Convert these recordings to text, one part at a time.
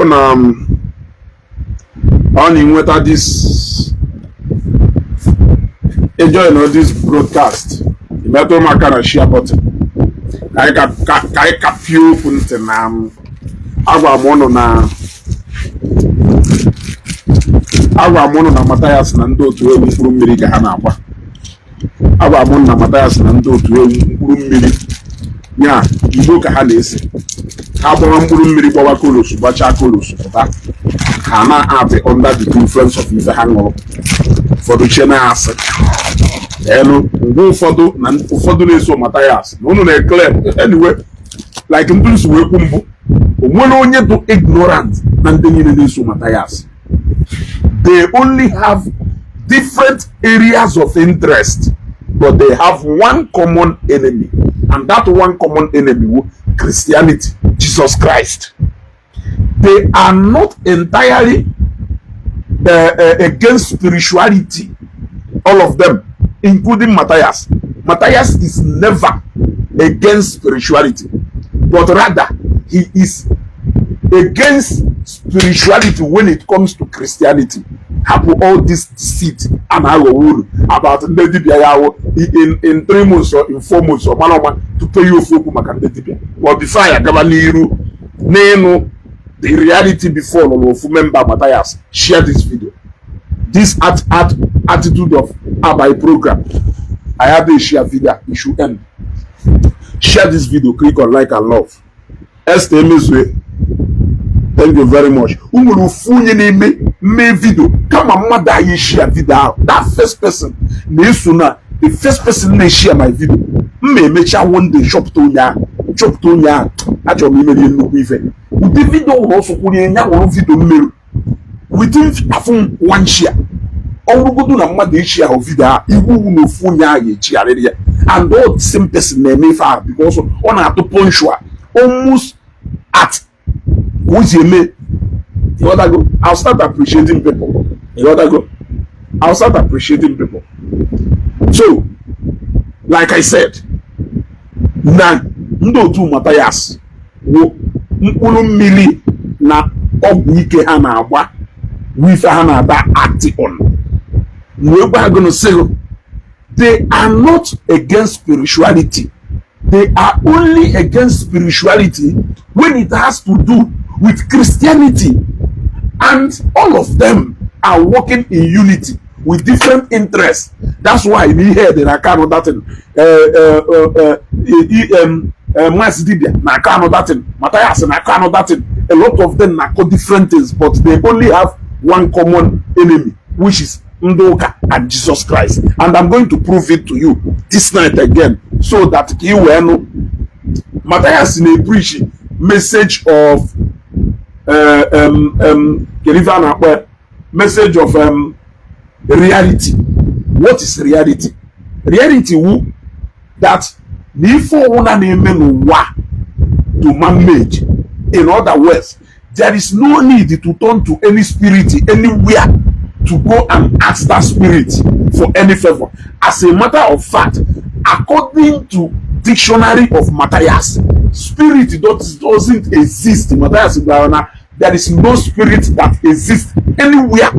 bụrụ na ọ na-enweta this enjoy this broadcast metụ maka na share button ka anyị kapie okwu ntị na agwa m ụnụ na Mathias na ndị otu egwu mkpụrụ mmiri ka ha na-agba. Agwa m na Mathias na ndị otu egwu mkpụrụ mmiri nya Igbo ka ha na-ese. Ha gbawa mkpụrụ mmiri gbawa kolos gbachaa kolos pụta ha na-adị under the influence of ife ha ṅụrụ. Ụfọdụ chie na-asị elu mgbe ụfọdụ na-eso Mathias na unu na-ekele anyway like ndị nsi wee kwu mbụ o nwere onye dị ignorant na ndị niile na-eso Mathias. They only have different areas of interest, but they have one common enemy, and that one common enemy is Christianity, Jesus Christ. They are not entirely against spirituality, all of them, including Mathias. Mathias is never against spirituality, but rather he is against spirituality when it comes to Christianity. Have all this deceit and our about in 3 months or in 4 months or manoma to pay you for but before I gather the reality before member Mathias, share this video. This attitude of my program. I have a share video, it should end. Share this video, click on like and love. Thank you very much. Me video. Come on, mother, you share video. That first person, the first person they share my video. Me make sure one day shop to ya. Actually, me look with it. The video also put in one video me. Within one share. All we go do na mother share of video. You will no phone ya share area. And all the same person name far because on have to punctual almost at. Who's your mate? You other go. I'll start appreciating people. You other go. I'll start appreciating people. So, like I said, na ndo tu Mathias wo mkpụrụ mmiri na ọgwụ ike ha na-agba wife ha na-ada act on. We're going to say they are not against spirituality. They are only against spirituality when it has to do with Christianity, and all of them are working in unity with different interests. That's why we heard in Akano that Mathias and Akano that a lot of them are different things, but they only have one common enemy, which is Ndoka and Jesus Christ. And I'm going to prove it to you this night again, so that you will know. Mathias in a preaching message of message of reality. What is reality? Reality who that before one name to man-made. In other words, there is no need to turn to any spirit anywhere to go and ask that spirit for any favor. As a matter of fact, according to dictionary of Mathias, spirit doesn't exist in Mathias. There is no spirit that exists anywhere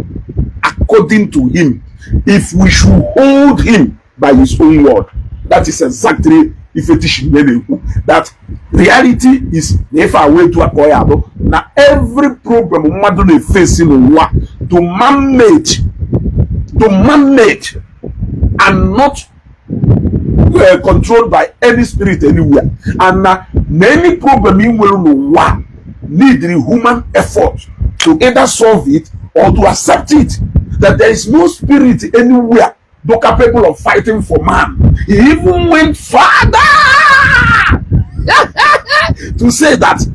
according to him. If we should hold him by his own word, that is exactly if it is that reality is never way to acquire. Now every problem we face in the world to man-made and not controlled by any spirit anywhere. And any problem in will need the human effort to either solve it or to accept it. That there is no spirit anywhere capable of fighting for man. He even went farther to say that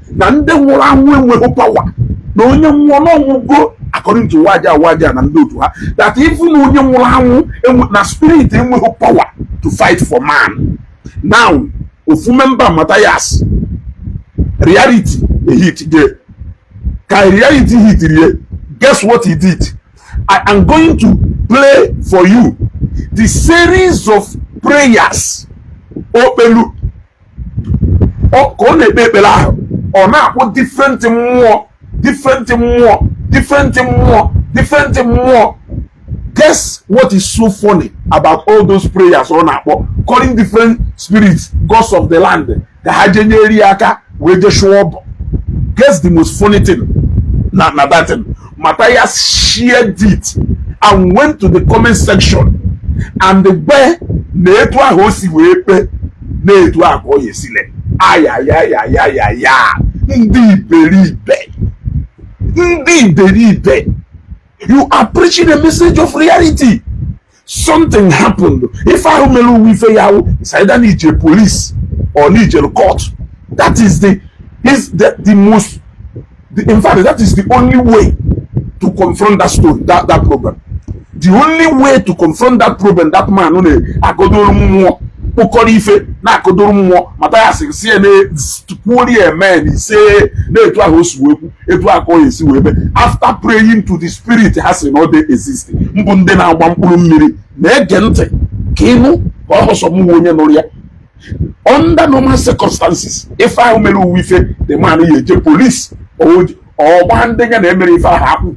power. No go according to Waja and Ndotua, that even na spirit power to fight for man. Now, if you remember Mathias, reality hit there. Can reality hit there? Guess what he did? I am going to play for you the series of prayers. Or different more different more. Guess what is so funny about all those prayers on our calling different spirits, gods of the land? The Hajeneriaka, where they show up. Guess the most funny thing? Not that thing. Matthias shared it and went to the comment section. And the bear, Netwa Hosi Wepe, Netwa Koyesile. Indeed, believe. You are preaching a message of reality. Something happened. If I remember, we say, it's either need a police or need a court. That is the most. In fact, that is the only way to confront that story, that problem. The only way to confront that problem, that man, Matthias after praying to the spirit has no day existing. Under normal circumstances, if I will with the man is a police or one thing and if I happen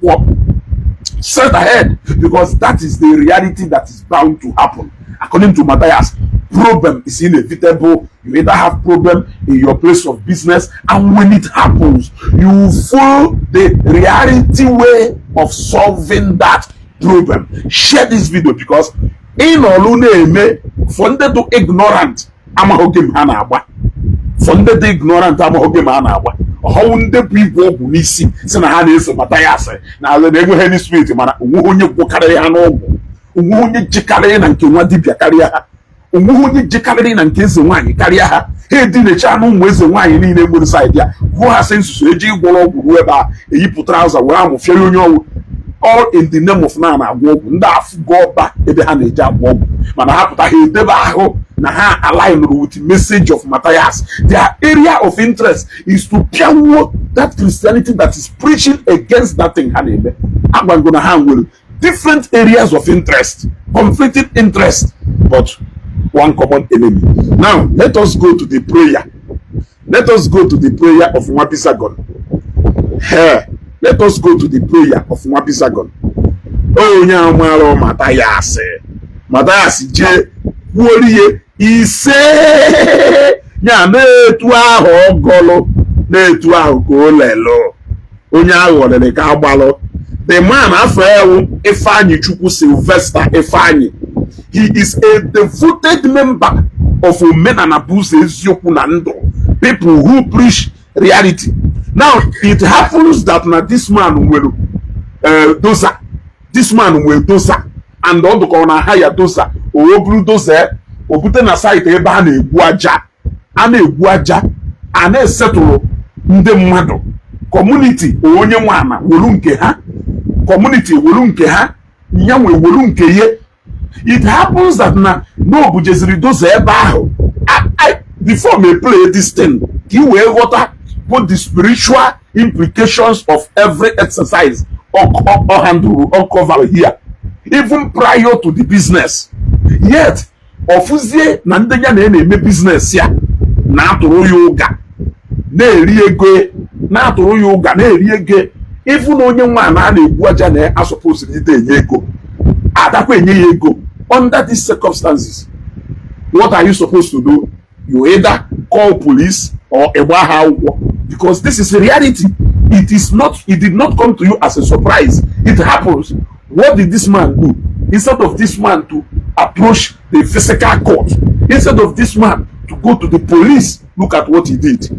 set ahead, because that is the reality that is bound to happen. According to Matthias, problem is inevitable. You either have problem in your place of business, and when it happens, you follow the reality way of solving that problem. Share this video because in Olune funded to ignorant amahogim hanaba. Funded the ignorant amahogim hanaba. How the people who see Senahanis Matthias now the name of spirit man who you carry an old who you jickarin and Kiwadibia carrier. Umuhunyi jikabiri na nkezi wanyi kariya ha he di ne cha no mweze wanyi ni na emu side ya who has sense so eji gboro ogwu eba eyipu trouser we am fere onye owo all in the name of na agwo ogwu nda afu goba ebe ha na eji agwo ogwu mana ha puta he deba aho na ha align with the message of Matthias. Their area of interest is to pure that Christianity that is preaching against that thing ha na ebe agbango na ha nwere different areas of interest, conflicting interest, but one common enemy. Now, let us go to the prayer. Let us go to the prayer of Mwabisagon. Here, let us go to the prayer of Mwabisagon. Oh, nyamaro Matthias. Matthias je woriye ise nya netu aho golo netu aho ko lelo. Onye aho le ka agbalo. The man afewu Ifeanyi Chukwu Sylvester Ifeanyi. He is a devoted member of Omenanabuze Eziokwu na Ndụ, people who preach reality. Now, it happens that na this man will dosa. This man will dosa. And on the corner hire dosa. Obru dosa. Obute na site ebe a na-egbu aja. A na-egbu aja. A na-esetụrụ ndị mmadụ. Community onye nwana wolu nke ha. Community wolu nke ha. Nyanwe wolu nke ye. It happens that na no bujeziri doze ebe ahụ. Before me play this thing, you will water put the spiritual implications of every exercise or handle or cover here, even prior to the business. Yet, ofuzie na ndenya na eme business ya na atụrụ yoga na-eri ego na-atụrụ yoga na-eri ego. Even onye nwa na na-egbu aja na asupposed to enye ego. Adakwa enye ya ego. Under these circumstances, what are you supposed to do? You either call police or because this is a reality. It did not come to you as a surprise. It happens. What did this man do? Instead of this man to approach the physical court, instead of this man to go to the police, look at what he did.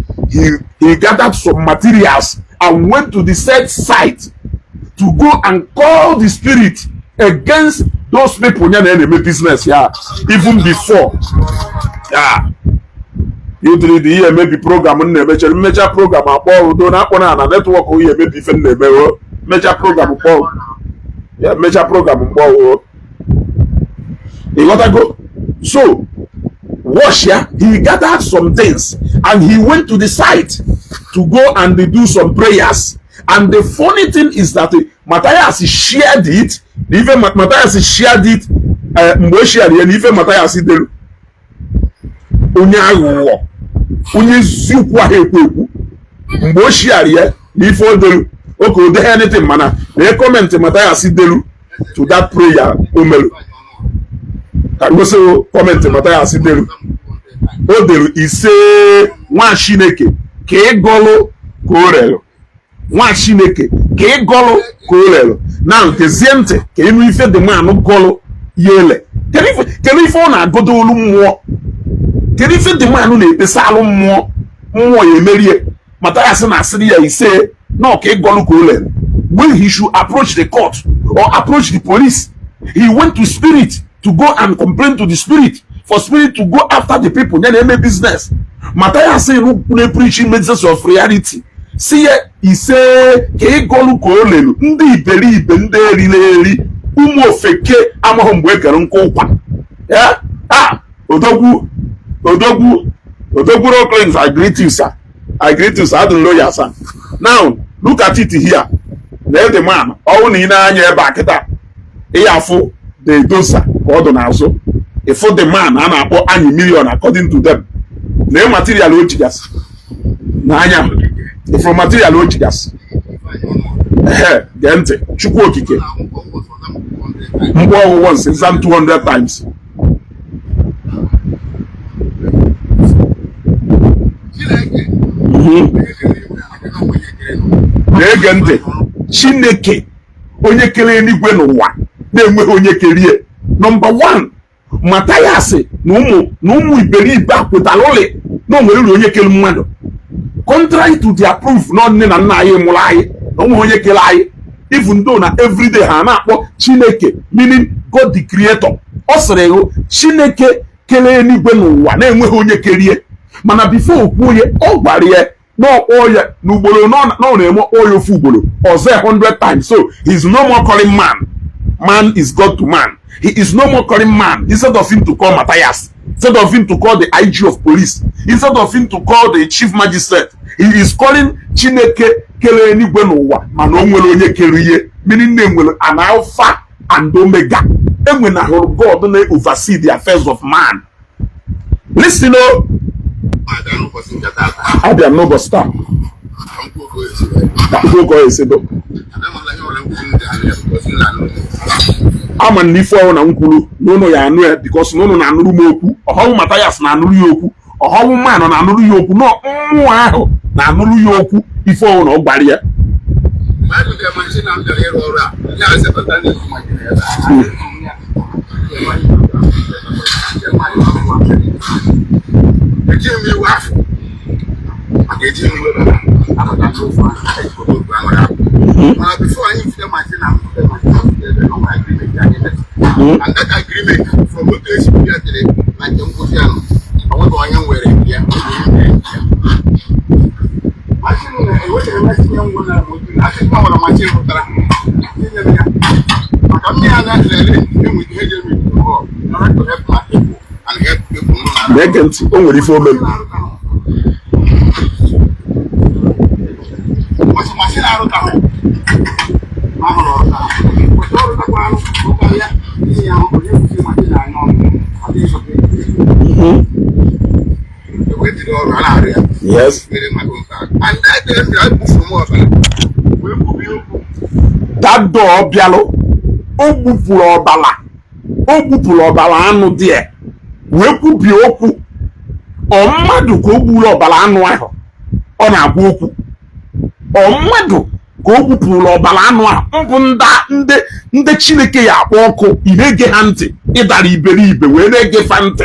He gathered some materials and went to the said site to go and call the spirit against those people in the enemy business, even before. You did the year maybe program on the major program or don't happen on a network or you maybe even the major program major program he gotta go. So wash he gathered some things and he went to the site to go and do some prayers. And the funny thing is that Matthias shared it. Even Matthias shared it. Even Matthias did. Onye zukwa hekweku. Mbo shared before delu okay dey anything mana na comment Matthias delu to that prayer omelu ka go say comment Matthias delu o delu ise nwa Chineke ka ịgọlụ ka o relu nwa Chineke ka ịgọlụ ka o relu na gezie ntị ka ịnụ ife dị mmanụ gọlụ yele kedu ife ọ na-agọdo olu mmụọ kedu ife dị mmanụ na-ekpesa alụ mmụọ mmụọ ya emerie Matthias na-asịrị ya ise na ka ịgọlụ ka o relu when he should approach the court or approach the police he went to spirit to go and complain to the spirit for spirit to go after the people then they make business. Matthias say no preaching messages of reality. See ise ka ịgọlụ ka o lelu ndị iberibe ndị erileli ụmụ ofeke amahụ mgbe ekere nkụ ụkwa ya odogwu Rollins, I greet you sir. I don't know ya sir. Now look at it here. Now the man ọwụ na ị na-anya ebe a kịta ịyafụ the dosa ka ọ dụ n'azụ ịfụ the man a na-akpọ anyị million according to them na material o jigasị n'anya ifuru material o jigasị gee ntị Chukwu okike mgbe ọgwụgwọ nsị zam 200 times na-ege ntị Chineke onye kere eluigwe n'ụwa na-enweghị onye kerie number 1 Matthias na ụmụ iberibe akwetara ụlị na o nwere onye kere mmadụ contrary to their proof na nne na nna anyị mụrụ anyị na ụmụ onye kere anyị even though na everyday ha na-akpọ Chineke meaning God the creator ọ sịrị ego Chineke kere eluigwe n'ụwa na-enweghị onye kerie mana before okwuo ya ọ gbara ya n'ọkpọ ya n'ugboro na ọ na-eme ọya ofu ugboro ọzọ 100 times so he is no more calling man is God to man. He is no more calling man instead of him to call Matthias, instead of him to call the IG of police, instead of him to call the chief magistrate. He is calling Chineke kere eluigwe n'ụwa mana o nwere onye kere ihe meaning na enwere an alpha and omega. Enwere na God na oversee the affairs of man. Listen o. Abia no go stop. Go esedo. Ama n'ife ọhụụ na nkwulu n'ụlọ ya anụ ya because n'ụlọ na-anụrụ m okwu ọhọwụ Matthias na-anụrụ ya okwu ọhọwụ mmanụ na-anụrụ ya okwu na mmụọ ahụ na-anụrụ ya okwu ife ọhụụ na ọ gbara ya before I even my and that agreement from what place we are today, like them go down. I want to young wear it. Yeah, I think what the next young one I think one of my children. I come here and with Hedgery to help my people and help people. They can't only for them. What's my shit out of town? Yes. That door bialo o gbupụrụ ọbala anụ dị wee kwubi okwu ọ mmadụ ka o gburu ọbala anụ ahụ ọ na-agwa okwu ọ mmadụ ka o gbupụrụ ọbala anụ ahụ mbụ ndị Chineke ya akpọ ọkụ ị na-ege ha ntị ịdara iberibe wee na-ege fa ntị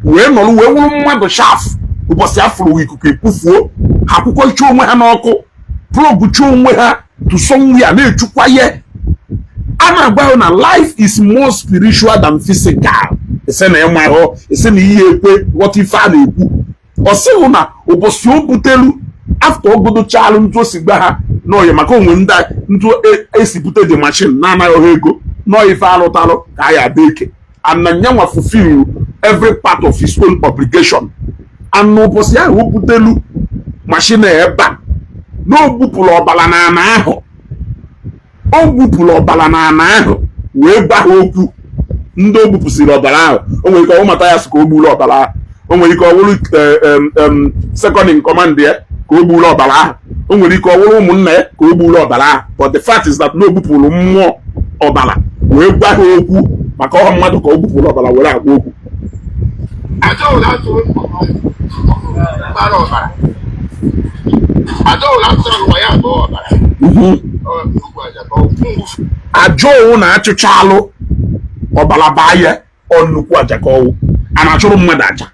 wee nọrọ wee wụrụ mmadụ shaf ụbọchị afụrụ ikuku ekwufuo ha akwụkwọ iche onwe ha n'ọkụ plọgụcha onwe ha tụsọnwu ya na-echukwa ye a na-agwa na life is more spiritual than physical ese na ịma ahụ ese na ihe ekwe ghọta ife a na-ekwu ọ sịghị na ụbọchị o butelu afta ogodochalụ ntụ osigba ha n'ọya maka onwe ntụ esibute the machine na-anaghị ọha ego nọọ ife alụtalụ ka a ya ada eke ananyanwa fulfill every part of his own obligation and ụbọchị ahụ o butelu machine ebe a na o gbupụrụ ọbala n'ana ahụ wee gwa ha okwu ndị o gbupụsịrị ọbara ahụ o nwere ike ọ mata ya sị ka o gburu ọbara ahụ o nwere ike ọ bụrụ second in command ya ka o gburu ọbara ahụ o nwere ike ọ bụrụ ụmụnna ya ka o gburu ọbara, but the fact is that na o gbupụrụ mmụọ ọbara wee gwa ha okwu maka ọha mmadụ ka o gbupụrụ ọbara were agwa okwu. Aja owu na-achụcha alụ ọbara baa ya ọ nnukwu aja ka ọwụ a na-achụrụ mmadụ aja.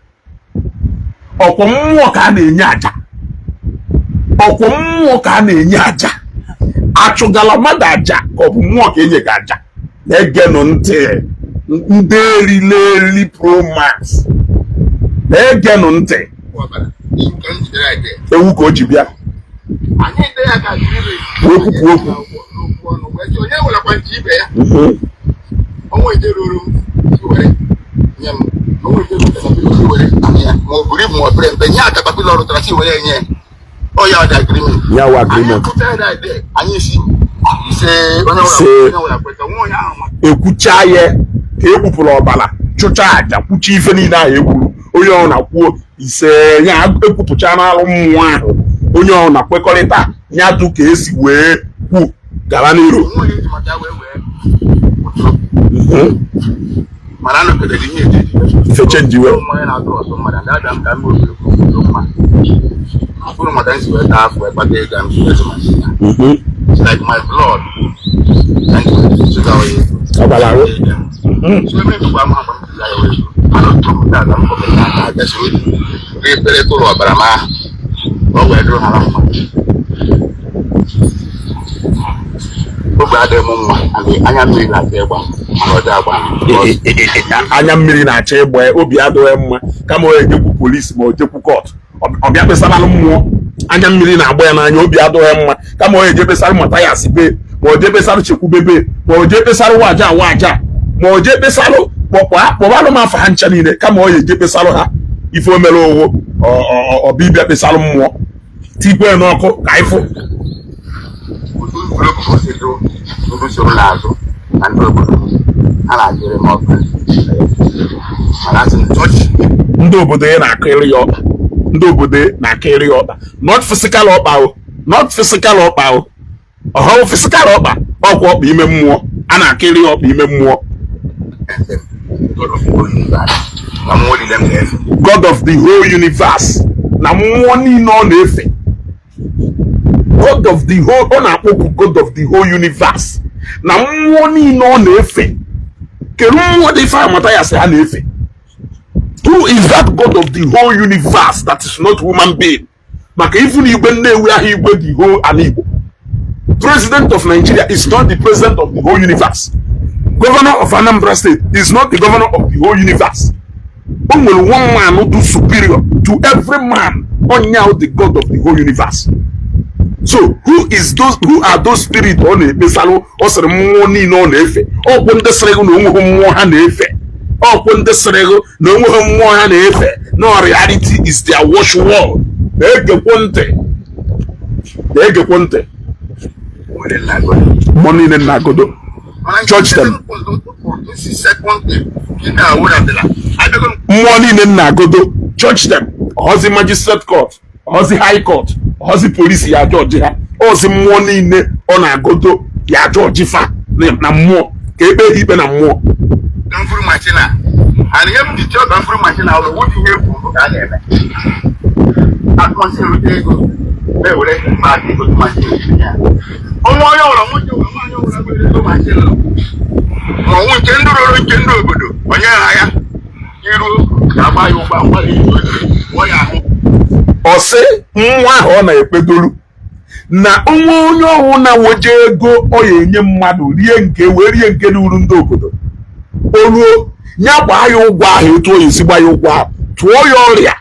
Ọkwọ mmụọ ka a na-enye aja, ọkwọ mmụọ ka a na-enye aja. Achụgala mmadụ aja ka ọ bụ mmụọ ka enye gị aja. Na-egenụ ntị ndị erili Pro-Max, na-egenụ ntị. Ewu ka o ji bịa okwupụ okwu. Ya agreement ekwucha ya ka ekwupụrụ ọbara chụcha aja kwucha ife niile ahụ ekwuru, onye ọ na-kwuo ise ya ekwupụcha n'alụ mmụọ ahụ, onye ọ na-kwekọrịta ya dụ ka esi wee kwu gara n'iru. Feche njiwe like my blood anya mmiri na-acha ịgba obi adịghị mma kama ọ ejekwu polisi ma o jekwu kọt ọbịa kpesara mmụọ. Anya mmiri na-agba ya n'anya obi adịghị mma kama ọ ejekpesara Mathias be ma o jekpesara Chekwube be ma o jekpesara waja ma o jekpesara kpọbalụ m afa ha ncha niile kama ọ ejekpesara ha ife o mere owo ọbịbịa kpesara mmụọ tikwe n'ọkụ ka ịfụ. Ndị obodo ya na-akịrị ya ọkpa, ndị obodo na-akịrị ya ọkpa, not physical ọkpa o, not physical ọkpa o, ọhụụ physical ọkpa ọkwa ọkpa ime mmụọ, a na-akịrị ya ọkpa ime mmụọ. God of the whole universe na mmụọ niile ọ na-efe. God of the whole, ọ na-akpọkwu God of the whole universe na mmụọ niile ọ na-efe. Kedu mmụọ dị ife Mathias ha na-efe? Who is that God of the whole universe that is not human being? Maka even Igwe Nnewi ahụ Igwe the whole and Igbo. President of Nigeria is not the president of the whole universe. Governor of Anambra State is not the governor of the whole universe. Only one man who do superior to every man on now the God of the whole universe. So who are those spirits on a pesalo or ceremony no nefe? Or when the Srego no more hand efe? Or when the Srego no more hand efe? No, reality is their wash wall. Ege ponte. Money in Nagodo. Judge them. Money in Nagodo. Judge them. Ozi magistrate court. Ozi high court. Ozi police ya judge ha. Ozi money in on Nagodo ya judge fa. Na mo. Kebe ibe na mo. Danfuru machina. And him the job danfuru machina. What you hear from that? Atmosphere go. Be wole ma di go machina. Omo yo lo mo jo ma yo lo go machina. Mo kendo obodo. Onye ya. Iru ya ba yo ba wa wo ya ho. Ose nwa ahụ ọ na-ekpedolu na onye ọhụụ na woje ego ọ ya enye mmadụ rie nke wee rie nke n'uru ndị obodo oluo nya gbaa ya ụgwọ ahụ etu oyi si gba ya ụgwọ ahụ tụọ ya ọrịa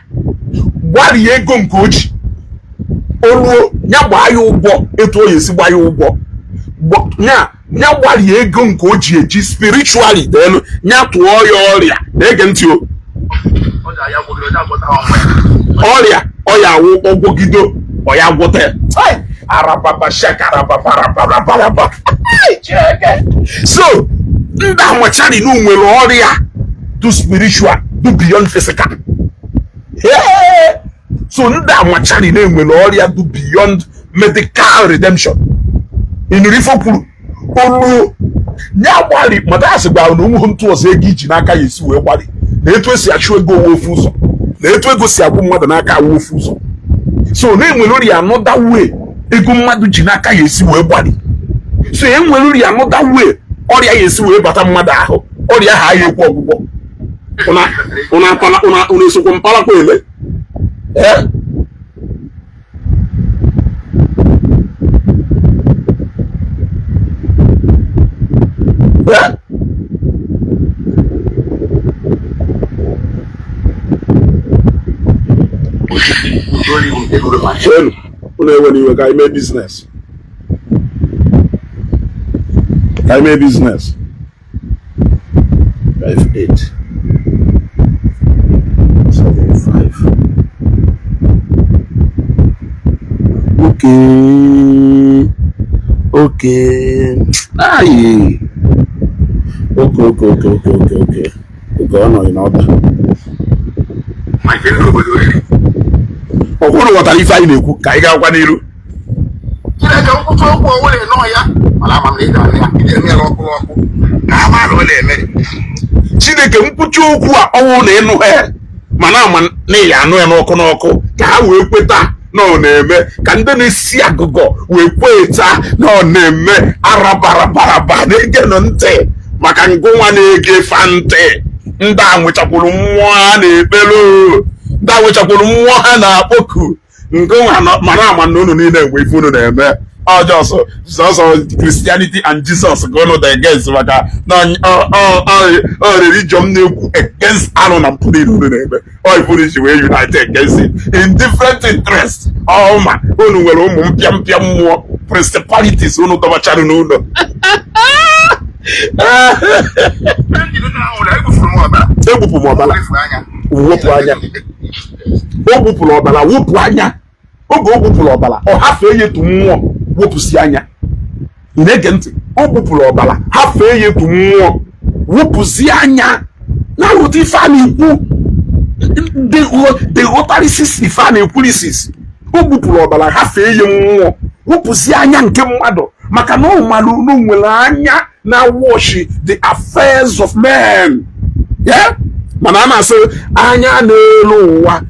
gbarie ego nke oji oluo nya gbaa ya ụgwọ etu oyi si gba ya ụgwọ nya gbarie ego nke oji eji spiritually delu nya tụọ ya ọrịa na-ege ntị o ọrịa ọya awụ ọgwọgido ọya gwọta arababa shakarababa. So ndị amachari na nwere ọrịa do spiritual do beyond physical. So ndị amachari na nwere ọrịa do beyond medical redemption inuri fopuru olu nya gbali Mathias gba no mu ntu ọsọ ego iji n'aka ya esi wee gbali na etu esi achụ ego ofu ụzọ na etu ego si agwụ mmadụ n'aka ofu ụzọ so na enwere another way ego mmadụ ji n'aka ya esi wee gbali so enwere another way ọrịa ya esi wee bata mmadụ ahụ ọrịa ha ya ekwu ọgwụgwọ una esokwa mpala kwa ele Can I make business? Can I make business? 58 75. Okay. Aye. Okay. Go on in order. My friend, ọkwụrụ ghọtara ife anyị na-ekwu ka anyị ga-agwa n'iru Chineke nkwụcha okwu onwere nọ ya mana ama m na ị ga-eme ya ị ga-eme ya ọkụ ka a mara ọ na-eme Chineke nkwuchi okwu a ọnwụ na ịnụ ha mana ama na ya anụ ya n'ọkụ ka ha wee kweta na ọ na-eme ka ndị na-esi agụgọ wee kweta na ọ na-eme arabarabaraba na-ege nụ ntị maka ngụnwa na-ege fa ntị ndị a nwechakwuru mmụọ ha na-ekpelu ndị a nwechakwuru mmụọ ha na-akpọku ngụnwa mana ama na unu niile enwe ife unu na-eme ọjọọ Christianity and Jesus go no the against maka na religion na-ekwu against anụ na mpụ niile unu na-eme ọ ife unu ji wee unite against it in different interests ọma unu nwere ụmụ mpịampịa mmụọ principalities unu dọbachara n'ụlọ egbupụ m ọbara wepụ anya o gbupụrụ ọbara wepụ anya oge o gbupụrụ ọbara ọ hafee ya etu mmụọ wepụsi anya ị na-ege ntị o gbupụrụ ọbara hafee ya etu mmụọ wepụsi anya na ụdị ife a na-ekwu the otarisis ife a na-ekwurisis o gbupụrụ ọbara hafee ya mmụọ wepụsi anya nke mmadụ maka na ọ mara unu nwere anya na watch the affairs of men yeah mana a na-asị anya n'elu ụwa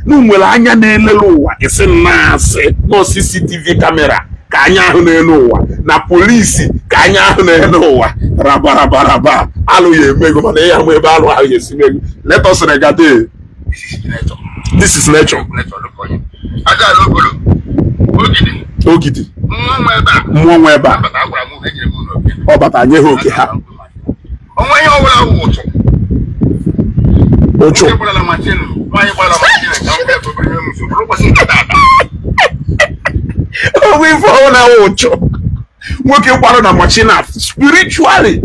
na nwere anya n'elu ụwa isi na-asị na CCTV kamera ka anya ahụ n'elu ụwa na polisi ka anya ahụ n'elu ụwa rabarabaraba alụ ya emego mana ya ama ebe alụ ahụ ya esi mego let us regard this is nature ogidi mmụọ nwe ebe a ọ bata nye ha oke ha onwe ihe ọbụla ụtụ ocho onwe ife ọhụrụ na ụchọ nwoke gbarụ na machin spiritually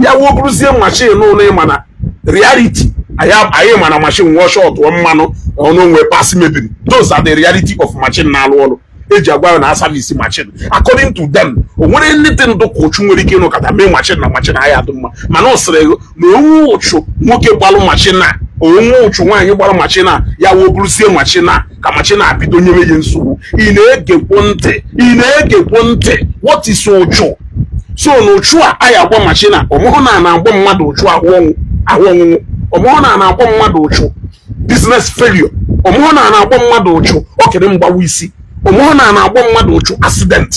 ya wobụrụzie machin n'ụlọ ịma na reality anyị ma na machin nwụọ shọt mmanụ ọnụ nwe pas mebiri those are the reality of machin na-alụ ọrụ eji agwa na service machine according to them o nwere anything do ka ochu nwere ike ịnụkọta mee machine na machine ahịa dị mma mana ọ sịrị na onwe ụchụ nwoke gbalụ machine a onwe ụchụ nwaanyị gbalụ machine a ya wobụrụsie machine a ka machine a bido nyewe ya nsogbu ị na-egekwo ntị what is ụchụ so na ụchụ a anyị agba machine a ọmụhụ na-agba mmadụ ụchụ ahụ ọnwụnwụ ọmụhụ na-agba mmadụ ụchụ business failure ọmụhụ na-agba mmadụ ụchụ okere mgbawa isi ọmụhụ na-agba mmadụ ụchụ accident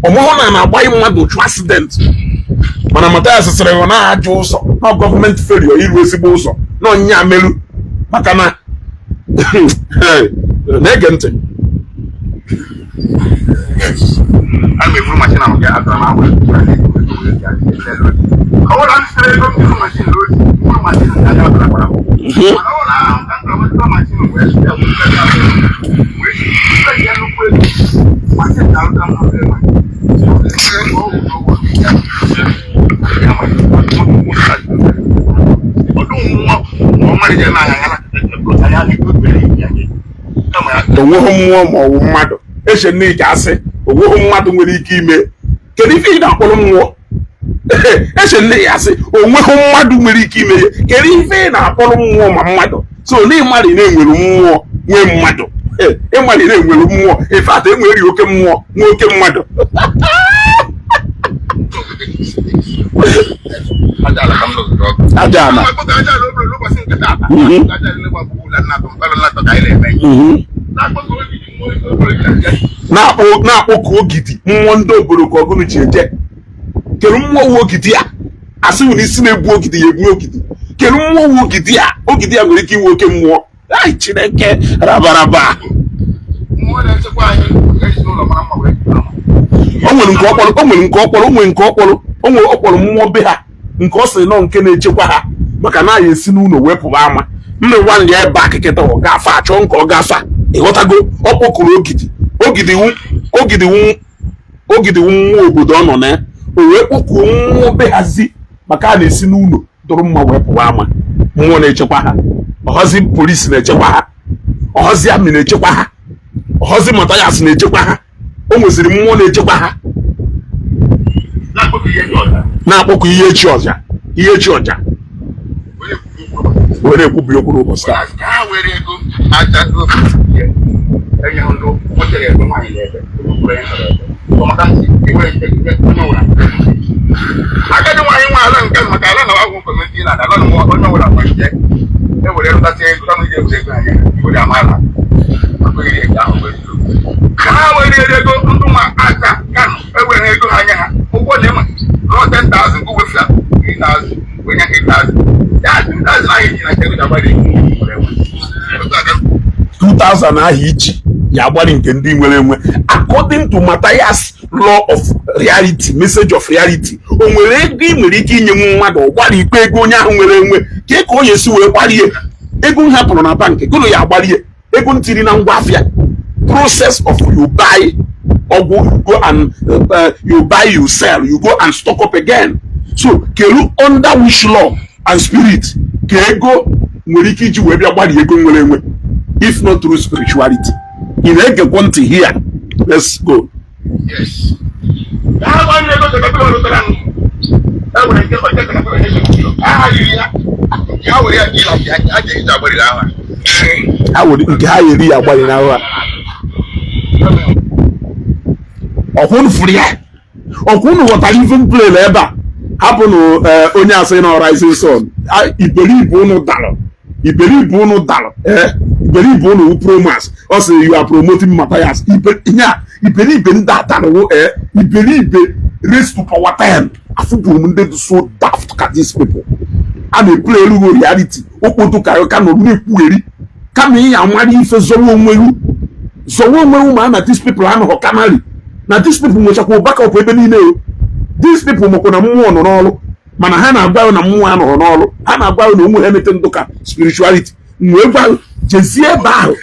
ọmụhụ na-agba mmadụ ụchụ accident mana Mathias sịrị ọ na-ajụ ụzọ na gọọmenti failure iru ezigbo ụzọ na ọnyịnya merụ maka na na-ege ntị onweghị mmụọ ma ọwụ mmadụ eche nne ike asị onweghị mmadụ nwere ike ime kedu ife ị na-akpọrọ mmụọ eche nne ya asị onweghị mmadụ nwere ike ime kedu ife ị na-akpọrọ mmụọ ma mmadụ so na mmadụ na-enwere mmụọ nwee mmadụ ịmali na-enwere mmụọ ife ata enwere oke mmụọ nwa oke mmadụ ajala na-akpọkụ ogidi mmụọ ndị obodo ka ọgụnụ ji eje kedu mmụọ wu ogidi a asị nwere isi na-egbu ogidi ya egbu ogidi kedu mmụọ wu ogidi a nwere ike inwe oke mmụọ ai Chineke rabaraba o nwere ọkpọrọ mmụọ be ha nke ọ sịrị nọ nke na-echekwa ha maka na ya esi n'ụlọ wepụba ama mme nwanne ya ebe akịkịta ọ gafe achọ nke ọ gafa ịghọtago ọ kpọkụrụ ogidi nwa obodo ọ nọ na o wee kpọkụrụ mmụọ be hazi maka a na-esi n'ụlọ dụrụ mma wepụba ama mmụọ na-echekwa ha ọhazi polisi na-echekwa ha ọhazi amị na-echekwa ha ọhazi matayas na-echekwa ha o nweziri mmụọ na-echekwa ha na-akpọkụ ihe chi ọja were ekwubi okwu n'ụbọchị taa agadi nwaanyị nwe ala nke maka ala na wagwụ kọmiti na ala na onye ọbụla gbaje ewere rụtasị ego kama iji ewere ego anya iwere amala ha were ego ndụ nwa aka kanụ ewere ego anya ha ụgwọ na enwe rụọ 10,000 bụ wefia 3,000 wenye 8,000 ya 2,000 ahụ iji na nke ego agbari 2,000 ahụ iji ya agbari nke ndị nwere enwe according to Matthias law of reality message of reality o nwere ego ị nwere ike inye nwa mmadụ ọgbara ikpe ego onye ahụ nwere enwe ka onye si wee gbarie ego m hapụrụ na bank ego ya agbarie ego ntiri na ngwa afịa process of you buy ọgwụ you go and you buy you sell you go and stock up again so kelu under which law and spirit ka ego nwere ike iji wee bịa gbarie ego nwere enwe if not through spirituality ị na-egekwa ntị here let's go. Yes. Nke ha yeri ya agbari n'ahụ ọkwụnụ furu ya ọkwụnụ ghọtara ife mplele ebe a hapụnụ onye asị na Rising Sun iberibe unu dalụ unu promas ọ sị you are promoting Matthias iberibe ndị adarụwo iberibe race to power 10 afụbụrụ m ndị so daft ka these people a na-eplay elu reality okpoto ka nọ na-ekwugheri kama ihe amara ife zọwa onwewu ma na these people anọghọ kanari na these people nwechakwa backup ebe niile o these people mekwa na mmụọ nọ n'ọrụ mana ha na-agwa na mmụọ anọghọ n'ọrụ ha na-agwa na onwe ha emete ndụ ka spirituality wee gwa jezie ebe ahụ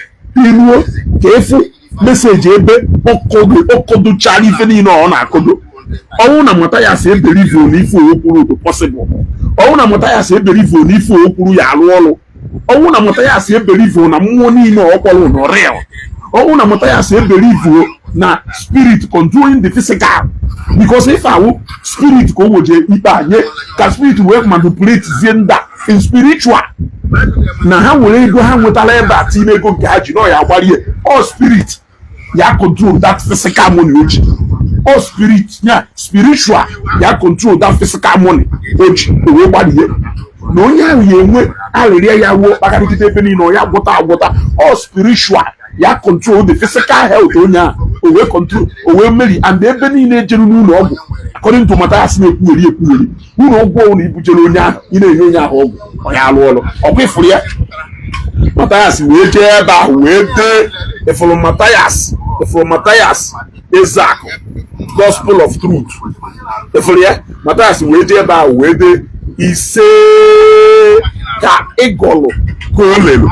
iruo ka efu meseji ebe ọkọdochara ife niile ọ na-akọdo ọnwụ na Matthias eberivo na ife okwuru dị possible ọnwụ na Matthias eberivo na ife okwuru ya alụ ọrụ ọnwụ na Matthias eberivo na mmụọ niile ọkpọrọ nọ real ọnwụ na Matthias eberivo na spirit controlling the physical because if awụ spirit ka o weje ikpe anye ka spirit wee manipulate zie nda in spiritual na ha were ego ha nwetara ebe a tinye ego nke ha ji na ya agbarie all spirit ya control that physical money oji all spirit ya spiritual ya control that physical money oji wee gbarie na onye ahụ ya enwe arịrịa ya wuo kpakarịkịta ebe niile ya agwụta all spiritual ya control the physical health onye ahụ o wee control o wee meri and ebe niile ejeru n'ụlọ ọgwụ according to Matthias na-ekwugheri ụlọ ọgwụ na ibujere onye ahụ ị na-enye onye ahụ ọgwụ ọ ya alụ ọrụ ọkwa ifuru ya Matthias wee jee ebe ahụ wee dee efuru Matthias Ezeaku gospel of truth efuru ya Matthias wee jee ebe ahụ wee dee ise ka ịgọlụ ka o lelu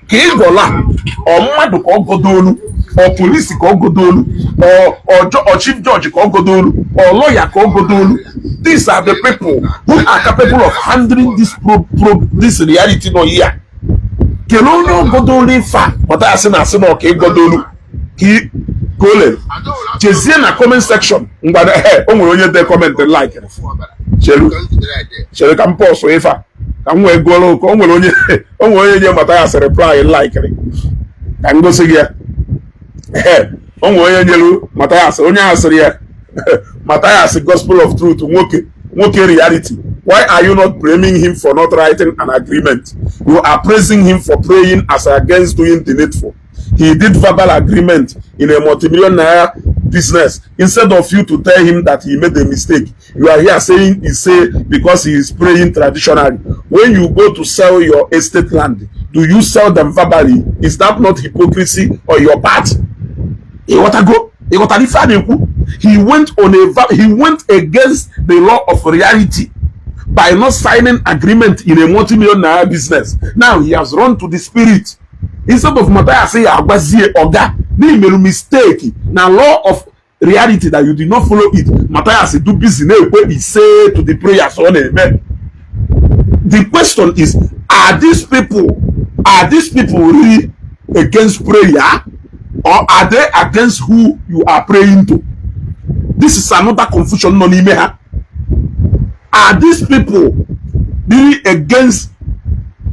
ka ịgọla ọ mmadụ ka ọ godolu ọ polisi ka ọ godolu ọ chief judge ka ọ godolu ọ lawyer ka ọ godolu these are the people who are capable of handling this reality no here kelee onye ọgodolu ife Matthias na-asị na ọka ịgodolu ka o lelu jezie na comment section mgbada o nwere onye de comment like chere ka m pọsụ ife a ka m wee gụọrọ ka o nwere onye nye Matthias reply like ka ngosi gị ya o nwere onye nyelu Matthias onye asịrị ya Matthias gospel of truth nwoke reality. Why are you not blaming him for not writing an agreement? You are praising him for praying as against doing the needful. He did verbal agreement in a multi-million naira business. Instead of you to tell him that he made a mistake, you are here saying he say because he is praying traditionally. When you go to sell your estate land, do you sell them verbally? Is that not hypocrisy on your part? He went against the law of reality by not signing agreement in a multi-million naira business. Now he has run to the spirit. Instead of Matthias say Agbazie Oga, they made a mistake. Now law of reality that you did not follow it. Matthias do business when he say to the prayers on amen. The question is, are these people really against prayer, or are they against who you are praying to? This is another confusion. Are these people really against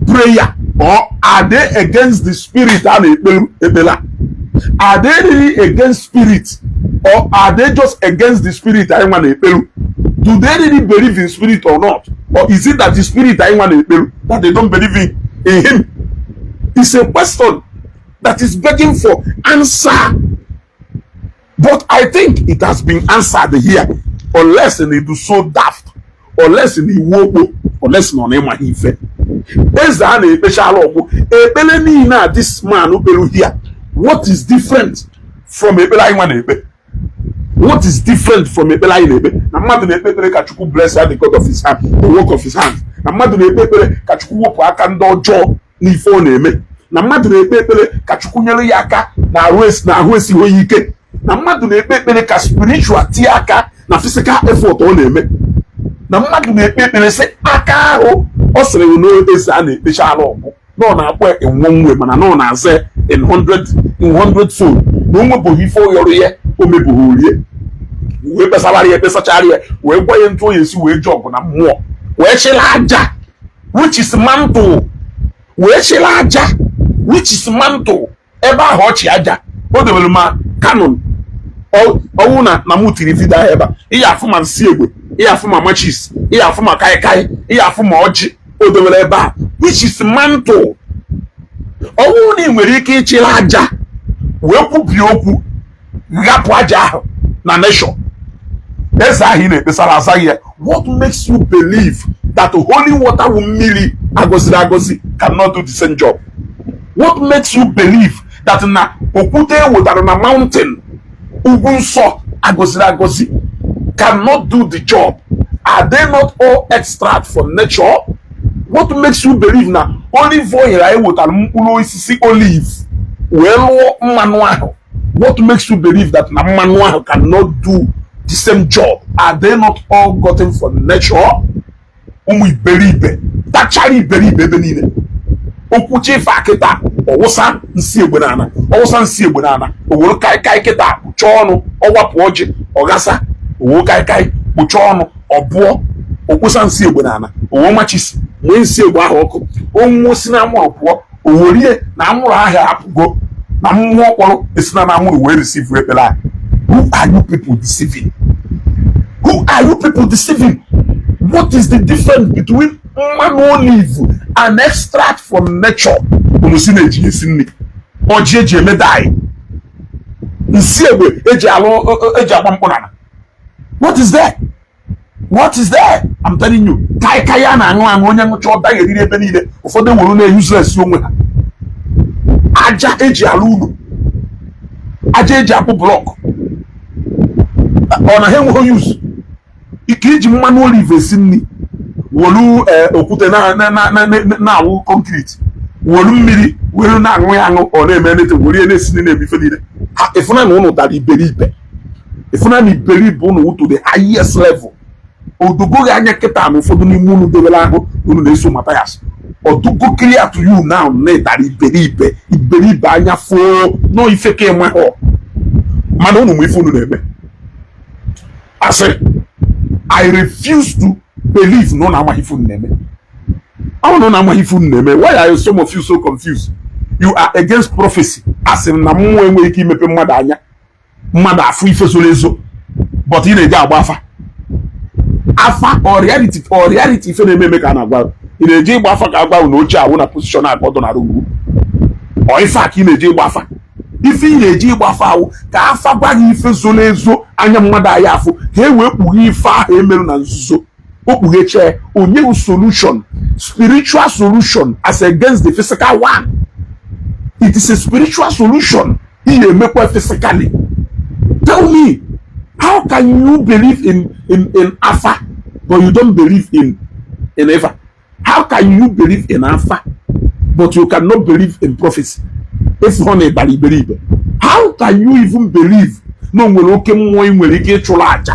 prayer, or are they against the spirit? Are they really against spirit, or are they just against the spirit? Do they really believe in spirit or not? Or is it that the spirit that they don't believe in him? It's a question that is begging for answer. But I think it has been answered here, unless they do so daft, unless in the wobo, unless no name he fed. This man who here. What is different from Ebela? What is different from Ebela? Kachuku bless her because of his hand, the work of his hands. Kachuku akando jaw ni phone. Na mmadụ na-ekpekpere ka Chukwu nyere ya aka na ahụ esighị ike. Na mmadụ na-ekpekpere ka spiritual tie aka na physical effort ọ na-eme. Na mmadụ na-ekpekpere sị aka ahụ ọ sịrị n'eze a na-ekpecha ala ọgwụ na ọ na-akpọ enwe mana na ọ na-aza in 100 fold na onwe bụ ife yọrọ ya o mebụghị orie wee kpesara ya ekpesachara ya wee gwa ya ntụ onye esi wee ji ọgụ na mmụọ wee chịla aja which is mantle wee chịla aja which is mantle ebe ahụ ọchị aja o debere ma canon ọwụ na mụ tiri vidio ahụ ebe a ihe afụ ma nsi egbe ihe afụ ma machis ihe afụ ma kaikai ihe afụ ma ọjị o debere ebe a which is mantle. Ọwụ na ị nwere ike ịchịla aja wee kwubie okwu ghapụ aja ahụ na nation eze ahụ ị na-ekpesara azaghị ya. What makes you believe that holy water wu mmiri agọziri agọzi cannot do the same job? What makes you believe that na okwute ewetara na mountain ugwu nsọ agọziri agọzi cannot do the job? Are they not all extract from nature? What makes you believe na olive oil ewetara mkpụrụ osisi olive wee lụọ mmanụ ahụ? What makes you believe that na mmanụ ahụ cannot do the same job? Are they not all gotten from nature? Ụmụ iberibe tachara iberibe ebe niile okwuchi ife akịta ọwụsa nsi egbe n'ana owere kaikai kịta kpucha ọnụ ọwapụ ọjị ọghasa owo kaikai kpucha ọnụ ọbụọ okpusa nsi egbe n'ana owo machisi nwee nsi egbe ahụ ọkụ onwuo si na amụrụ pụọ owerie na amụrụ ahịa apụgo na mmụọ kpọrọ esi na amụrụ wee receive ekpere ahụ. Who are you people deceiving? Who are you people deceiving? What is the difference between mmanụ olive and extract from nature? Unu si na-eji esi nri ọjị eji eme dye nsi egbe eji agba mkpụ n'ala. What is there? What is there? I'm telling you, kaikai a na-aṅụ onye ṅụcha ọda eriri ebe niile. Ụfọdụ nwere na-useless onwe ha. Aja eji alụ ụlọ, aja eji akpụ blọk ọ na ha enweghị use. Ike iji mmanụ olive esi nri wolu okwute na-awụ concrete wolu mmiri were na-aṅụ ya aṅụ ọ na-eme nete were na-esi nri na-ebife niile. Ifuna na ụnụ dara iberibe, ifuna na iberibe ụnụ to the highest level. Odogo anya kịta na ụfọdụ n'ime unu debere ahụ unu na-eso Matthias. Odogo clear to you now na dara iberibe anya foo no ife ka enwe ha mana unu ife unu na-eme. I said I refuse to believe no na amaghị ife unu na-eme. I don't know na amaghị ife unu na-eme. Why are some of you so confused? you are against prophecy. As in na mmụọ enweghị ike imepe mmadụ anya mmadụ afụ ife soro ezo but ị na-eji agba afa or reality ife na-eme ka a na-agwa ị na-eji ịgba afa ka agwa na ochie awụ na position akọdọ na rugbu ọ ife a ka ị na-eji ịgba afa ife ị na-eji ịgba afa awụ ka afa gwa gị ife soro ezo anya mmadụ anya afụ ka e wee kpughe ife ahụ emerụ na nzuzo okpugheche onye solution, spiritual solution as against the physical one. It is a spiritual solution. He make physically. Tell me, how can you believe in Alpha but you don't believe in Eva? How can you believe in Alpha but you cannot believe in prophecy? If anybody believe, how can you even believe? No, we're okay. We're get to large.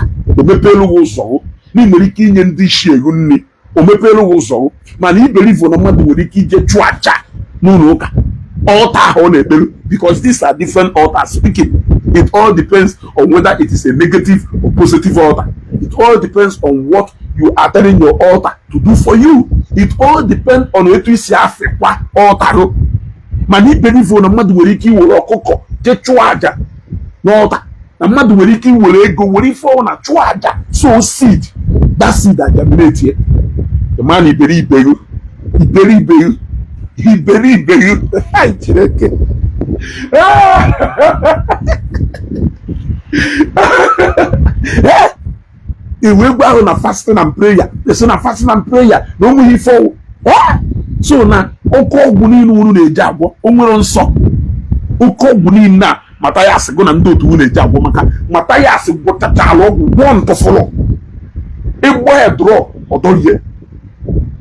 Ni nwere ike inye ndị isi ego nne o mepere ụzọ mana I believe na mmadụ nwere ike ije chụọ aja n'ụlọ ụka altar ahụ na-ekpere because these are different altars speaking. It all depends on whether it is a negative or positive altar. It all depends on what you are telling your altar to do for you. It all depends on etu isi afịkwa altar mana I believe na mmadụ nwere ike iwere ọkụkọ je chụọ aja n'altar na mmadụ nwere ike iwere ego were ife ọ na chụọ aja so seed. That seed that germinate here. The man he believe you. Hi, Chireke. He will go on a fasting and prayer. There's a fasting and prayer. No more he fall. So now, Oko Bunin Unu Jabo, Omeron so. Oko Bunin na Matthias gonna do to Une Jabo Maka. Matthias what a dialogue want to follow. Ebo draw odoye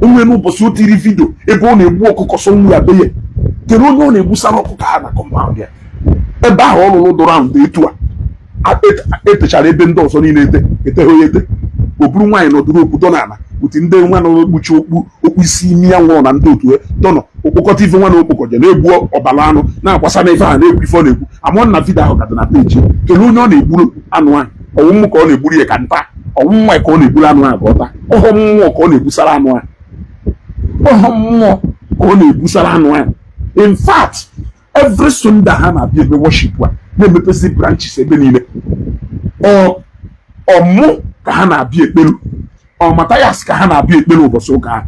onwe no boso tiri video ebo na ebu okokoso nwu ya beye kero onye na ebusa no kuka na compound ya ebe ahụ ọlụlụ doro ahụ dị etu a etechara ebe ndị ọzọ niile eteghị ete oburu nwaanyị nọdụrụ obodo n'ala uti ndị nwa na okpuchi okpu isi imi ya nwụrụ na ndị otu dọnọ okpokọta ife nwa na okpokọje na-egbu ọbala anụ na-agbasa na ife ahụ na-egbu ife ọ na-egbu amụọ na vidio ahụ gadị na peji kere onye ọ na-egburu anụ ahụ ọwụmụ ka ọ na-egburu ya ka nta ọmụmụ ka ọ na-egburu anụ ahụ ọta ọhọ mmụọ ka ọ na-egbusara anụ ahụ ọhọ mmụọ ka ọ na-egbusara anụ ahụ. In fact, every Sunday ha na-abịa ebe worship a na-emepesi branches ebe niile ọmụ ka ha na-abịa ekpelu Matthias ka ha na-abịa ekpelu ụbọchị ụka ha.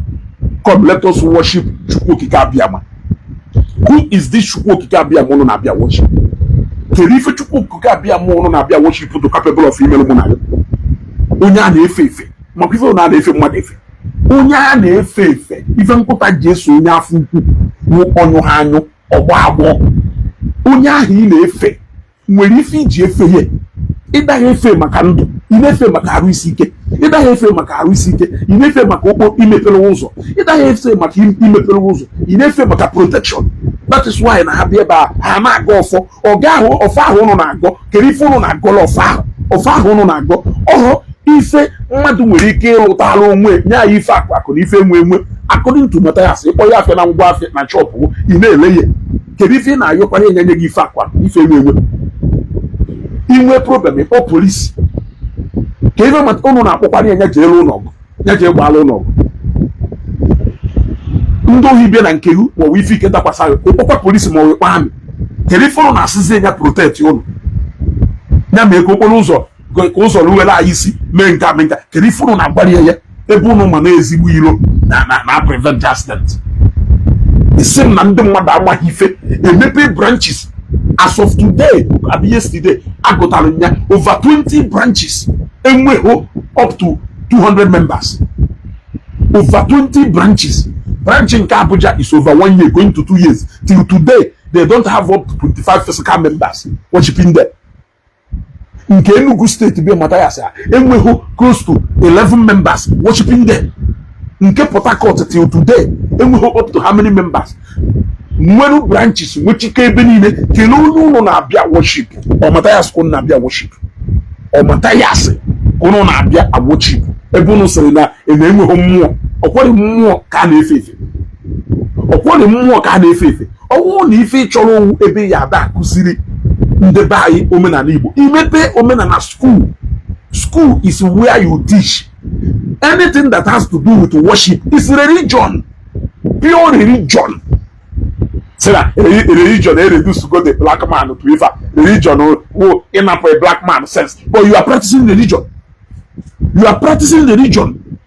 Come let us worship Chukwu Okike Abịama. Who is this Chukwu Okike Abịama ụnụ na-abịa worship? Kedu ife Chukwu Okike Abịama ụnụ na-abịa worship to capable of imelu mụ na ya? Onye a na-efe efe maka ife na na-efe mmadụ efe onye a na-efe efe ife nkụta ji eso onye afọ ukwu ọnyụ ha anyụ ọgbọ agbọ onye ahụ ị na-efe nwere ife iji efe ya ịdaghị efe maka ndụ ị na-efe maka arụ isi ike ịdaghị efe maka arụ isi ike ị na-efe maka okpo imepere ụzọ ịdaghị efe maka imepere ụzọ ị na-efe maka protection. That is why na ha bịa ebe ha na-agọ ọfọ ọga ahụ ọfọ ahụ ụnụ na-agọ kere ife ụnụ na-agọla ọfọ ahụ ụnụ na-agọ ọhụ ife mmadụ nwere ike ịlụtala onwe nye anyị ife akụ na ife enwe according to Matthias ịkpọ ya afịa na ngwa afịa na chọpụ ị na-ele ya kedu ife na-ayọkwanye enye gị ife akụ na ife enwe inwe problem ịkpọ polisi ka ife mata ụnụ na-akpọkwanye enye jee elu ụlọ ọgụ nye jee gbaala ụlọ ọgụ ndị ohi bịa na nke gị maọbụ ife ike dakwasa gị ịkpọkwa polisi ma ọ wekpa amị kedu ife ụnụ na-asịzi enye protect ụnụ ya mee ka okporo ụzọ ka ụzọ ruwela anyị isi mee nka mee nka kedu ife ụnụ na-agbarị ya ebe ụnụ ma na-ezigbo ilo na prevent accident. Isi m na ndị mmadụ amaghị ife emepe branches as of today abi yesterday agụtara ya over 20 branches enweghị up to 200 members over 20 branches. Branch in Abuja is over 1 year going to 2 years till today they don't have up to 25 physical members worshiping there. Nke Enugu State be Matthias enweghị close to 11 members worshiping there. Nke Port Harcourt till today enweghị up to how many members. Nwere branches nwechike ebe niile kele onye ụnụ na-abịa worship Matthias kwụ na-abịa worship Matthias kwụ na-abịa worship ebe ụnụ sịrị na enweghị mmụọ ọkwọrị mmụọ ka a na-efe efe ọkwọrị mmụọ ka a na-efe efe ọwụ na ife chọrọ owu ebe ya ada akụziri ndị be anyị omenala Igbo imepe omenala school is where you teach anything that has to do with worship is religion, pure religion. say that a religion they reduce to go the black man to if religion will in a black man sense, but you are practicing religion. You are practicing religion.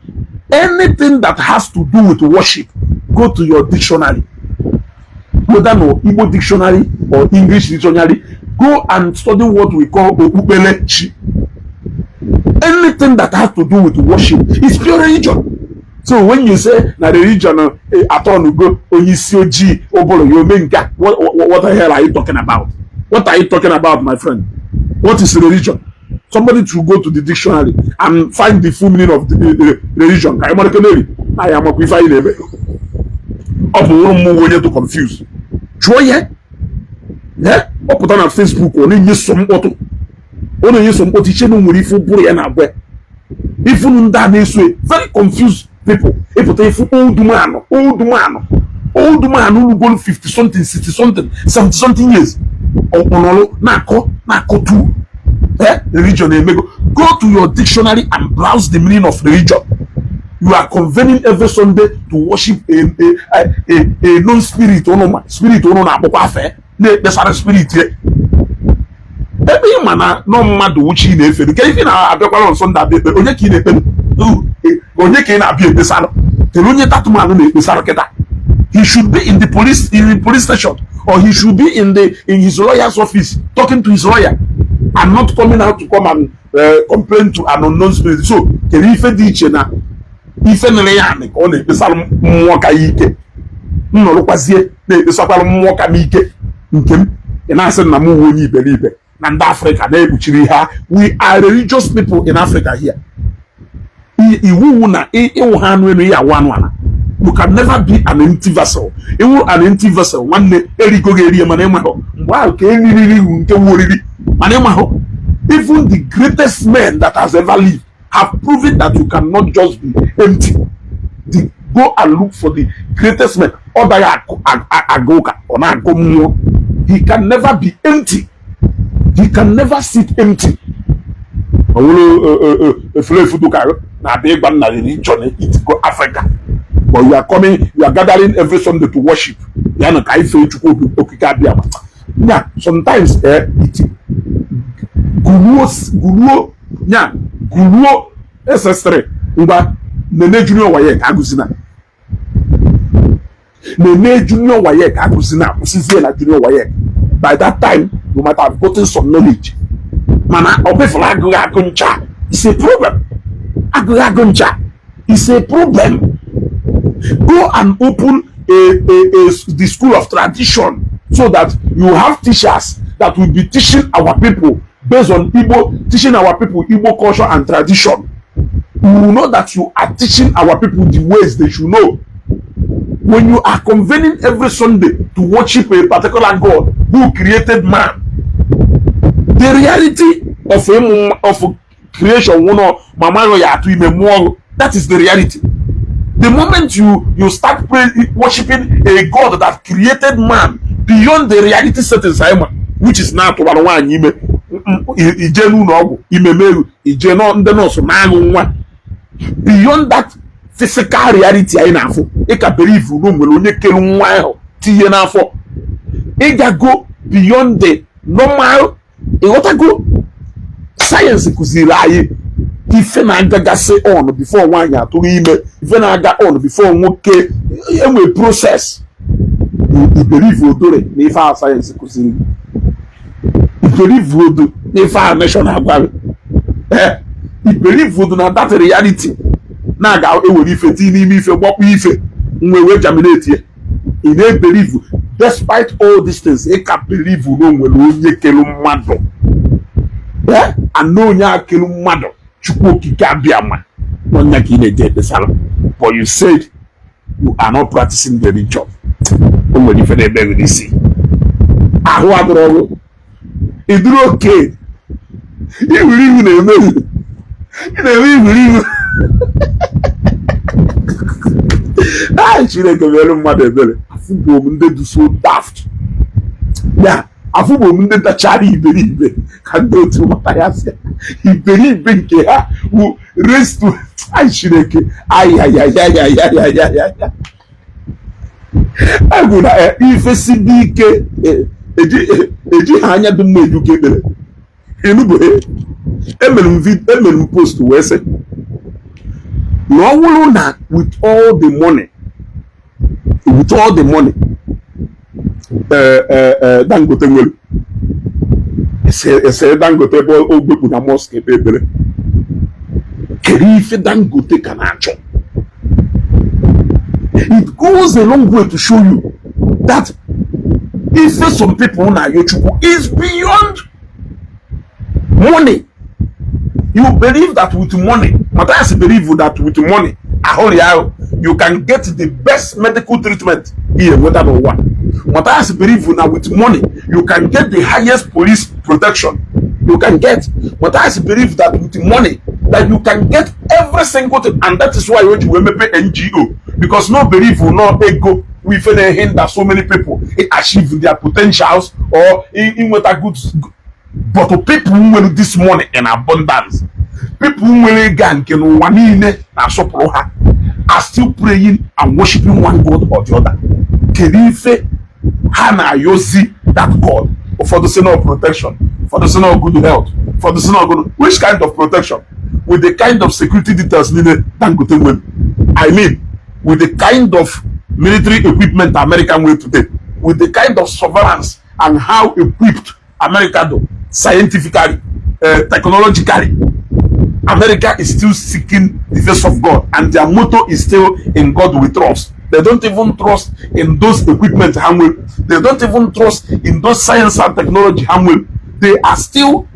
Anything that has to do with worship, go to your dictionary. Whether no Igbo dictionary or English dictionary, go and study what we call Okpukpere. Anything that has to do with worship is pure religion. So when you say na religion atonugo onyisioji obolo yomenga, what the hell are you talking about? What are you talking about, my friend? What is religion? Somebody should go to the dictionary and find the full meaning of the religion. I am a qualified of the to confuse. Joy, yeah, or put on Facebook or in some auto. Only some teaching will if you put it away. If you that this way, very confused people. If you old man who go 50 something, 60 something, 70 something years. Or nako too. Religion. Go to your dictionary and browse the meaning of religion. You are convening every Sunday to worship a non-spirit spirit spirit here. Every man no matter which in if you are on Sunday, he should be in the police station, or he should be in his lawyer's office talking to his lawyer, and not coming out to come and complain to an unknown spirit. So can if ife nele yani ka ọ na-ekpesara mmụọ ka ike nnọrọkwazie na-ekpesara mmụọ ka m ike nke m ị na-asị na m nwe onye iberibe na ndị Africa na-ekpuchiri ha. We are religious people in Africa here. Iwu na ịwụ ha anụ enu ya awụ anụ ana. You can never be an empty vessel. Iwu an empty vessel nwanne erigo ga-eri mana ịmahụ mgbe ahụ ka eriri nke woriri mana ịmahụ. Even the greatest men that has ever lived have proven that you cannot just be empty. Go and look for the greatest man. He can never be empty. He can never sit empty. Africa. But you are coming, you are gathering every Sunday to worship. Yeah, sometimes Guluo SS3 ngba Nene Junior Waye ka agusina. Nene Junior Waye ka agusina usizie na Junior Waye. By that time you might have gotten some knowledge. Mana obefula aguncha. It's a problem. Aguncha. It's a problem. Go and open the school of tradition so that you have teachers that will be teaching our people based on Igbo, teaching our people Igbo culture and tradition. You will know that you are teaching our people the ways they should know. When you are convening every Sunday to worship a particular God who created man, the reality of creation, that is the reality. The moment you start worshiping a God that created man beyond the reality settings, which is now to one beyond that physical reality, I can believe you go beyond the normal. Go science if I say on before 1 year to if I got on before okay process. You believe you do it if our science believe would if our national he believe would not that reality. Now it will if what we germinate here. He may believe despite all these things, he can believe you know when you kill mother. Yeah, and no nya kill mother. Chukwuki Gabiama. No nya kill the salon. But you said you are not practicing the religion. Only if they beg this see. It's okay. You believe in a man. You believe. I should like a very mother. I think woman they do so daft. Yeah, I think woman that Charlie believe can go to what I have said. He believe in who raised to I should like agụ na ife si dị ike eji ha anya dị mma eduka ekpere enubere emere m post wee sị na ọ bụrụ na with all the money Dangote nwere ese Dangote ebe o gbekpu na mosque ekpe ekpere kedu ife Dangote ka na-achọ. It goes a long way to show you that if some people na Yochukwu is beyond money. You believe that with money, Matthias believe that with money, you can get the best medical treatment here, whether or what. Matthias believe that with money, you can get the highest police protection. You can get. Matthias believe that with money, that you can get every single thing, and that is why you will pay NGO, because no belief will not ego. We feel a hint that so many people achieve their potentials or in what a good. But to people who will this money in abundance, people who will again can one in are still praying and worshiping one God or the other. Kerife Hana Yosi that God for the sin of protection, for the sin of good health, for the sin of good. Which kind of protection? With the kind of security details needed, Dangote will. I mean, with the kind of military equipment American will today, with the kind of surveillance and how equipped America do, scientifically, technologically, America is still seeking the face of God, and their motto is still in God we trust. They don't even trust in those equipment. They don't even trust in those science and technology. They are still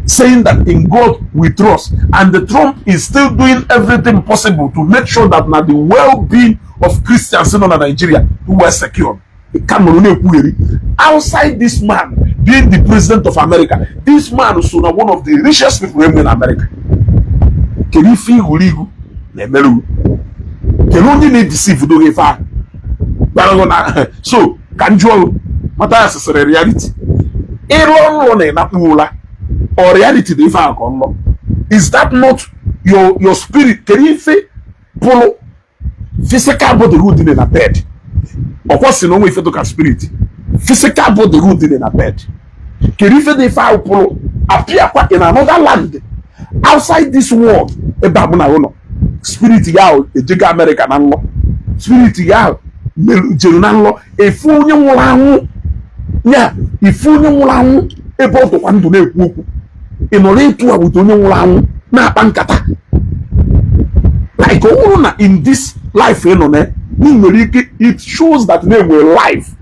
saying that in God we trust, and the Trump is still doing everything possible to make sure that now the well-being of Christians in Nigeria who are secure. Outside this man being the president of America, this man is one of the richest people in America. Can you feel who can only need deceive do if so can you Matthias is a reality. Or reality is that not your spirit? Can you feel polo physical body good in a bed? Of course, you know if you look at spirit, physical body good in a bed. Can you feel the fire polo appear in another land outside this world? A babuna spirit yao, a jig American law, spirit yao, Jerunan law, a fool young one. Yeah, if you know about the one to make in order to with one na pankata. Like in this life, it shows that name will life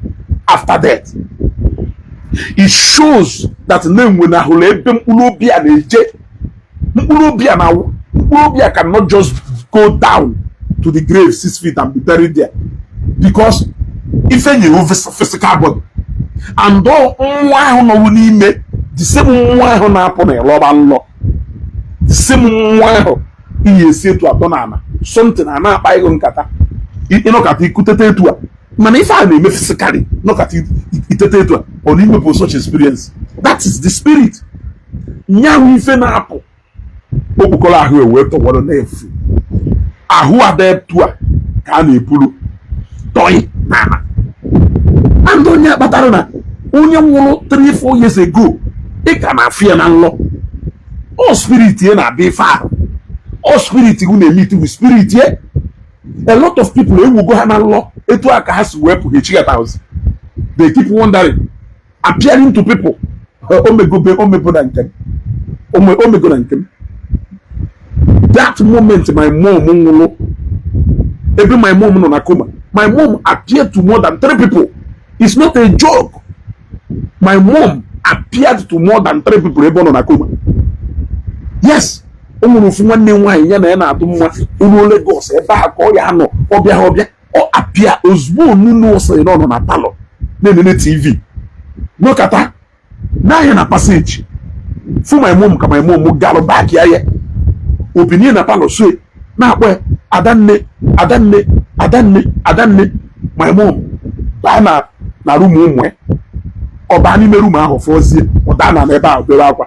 after death. It shows that name will not Ulobia cannot just go down to the grave 6 feet and be buried there, because if you have physical body and though the same one upon a love and law, the same one he is said to have done something and not by on kata. You know, at it could take to man. If I may physically look at it, it or even for such experience. That is the spirit. Now we feel apple. Obukola who went to one on every. Who are there to can you pull toy nana? And don't yet, but I don't know. Only 3-4 years ago, it can have fear and law. All spirit here na be far. All spirit who may meet with spirit here. A lot of people who will go hand and law. It work has to work with each house. They keep wondering, appearing to people. That moment, my mom, every my mom on a coma. My mom appeared to more than 3 people. It's not a joke. My mom appeared to more than 3 people born on a coma. Yes. Or appear Osbo no say no on a palo. No TV. No kata. Now in a passage. For my mom galo back here. Opinion na palo so. Now where adanne. My mom. Na room umwe. Oba ni meru ma hofozie. Odana na ebe a obere akwa.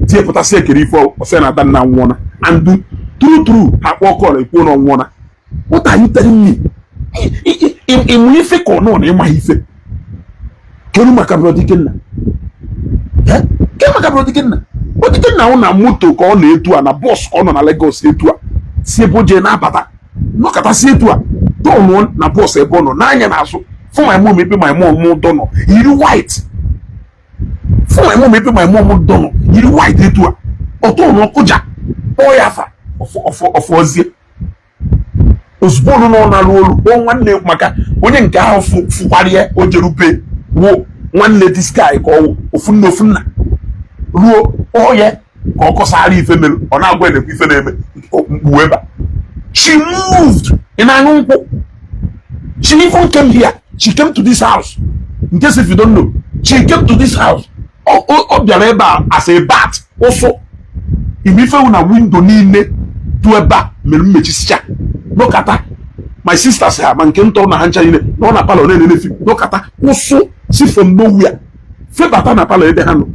Tie potase ekeri fo o say na adanna nwona. And true ha call ekwo no nwona. What are you telling me? ịmụ ife ka ọ nọ na ịma ife kedu maka brọda Ikenna maka brọda Ikenna hụ na moto ka ọ na-etu a na bọs ka ọ nọ na Lagos etu a si ebe o jee na-abata nọkọta si etu a tọnụọ na bọs ebe ọ nọ n'anya n'azụ fún my mom ebe my mom dọnọ yiri white fún my mom ebe my mom dọnọ yiri white etu a ọtọ ọnụ kụja kpọọ ya afa ọfọzie ozugbo ọnụ nọ na-alụ olu kpọọ nwanne maka onye nke ahụ fụkwarịa o jerube wuo nwanne this guy ka ọwụ ofu nna ruo oye ka ọ kọsara ife mere ọ na-agwa elekwa ife na-eme mkpu ebe she moved in aṅụ nkwụ. She even came here. She came to this house. In case if you don't know, she came to this house. Obiareba as a bat. Also, if you found a window near to a bat, look at her. My sister said, "Man came to na hancha ine. No na palo anything. Look at her. Also, see from nowhere. Fe bata na palo ede hano.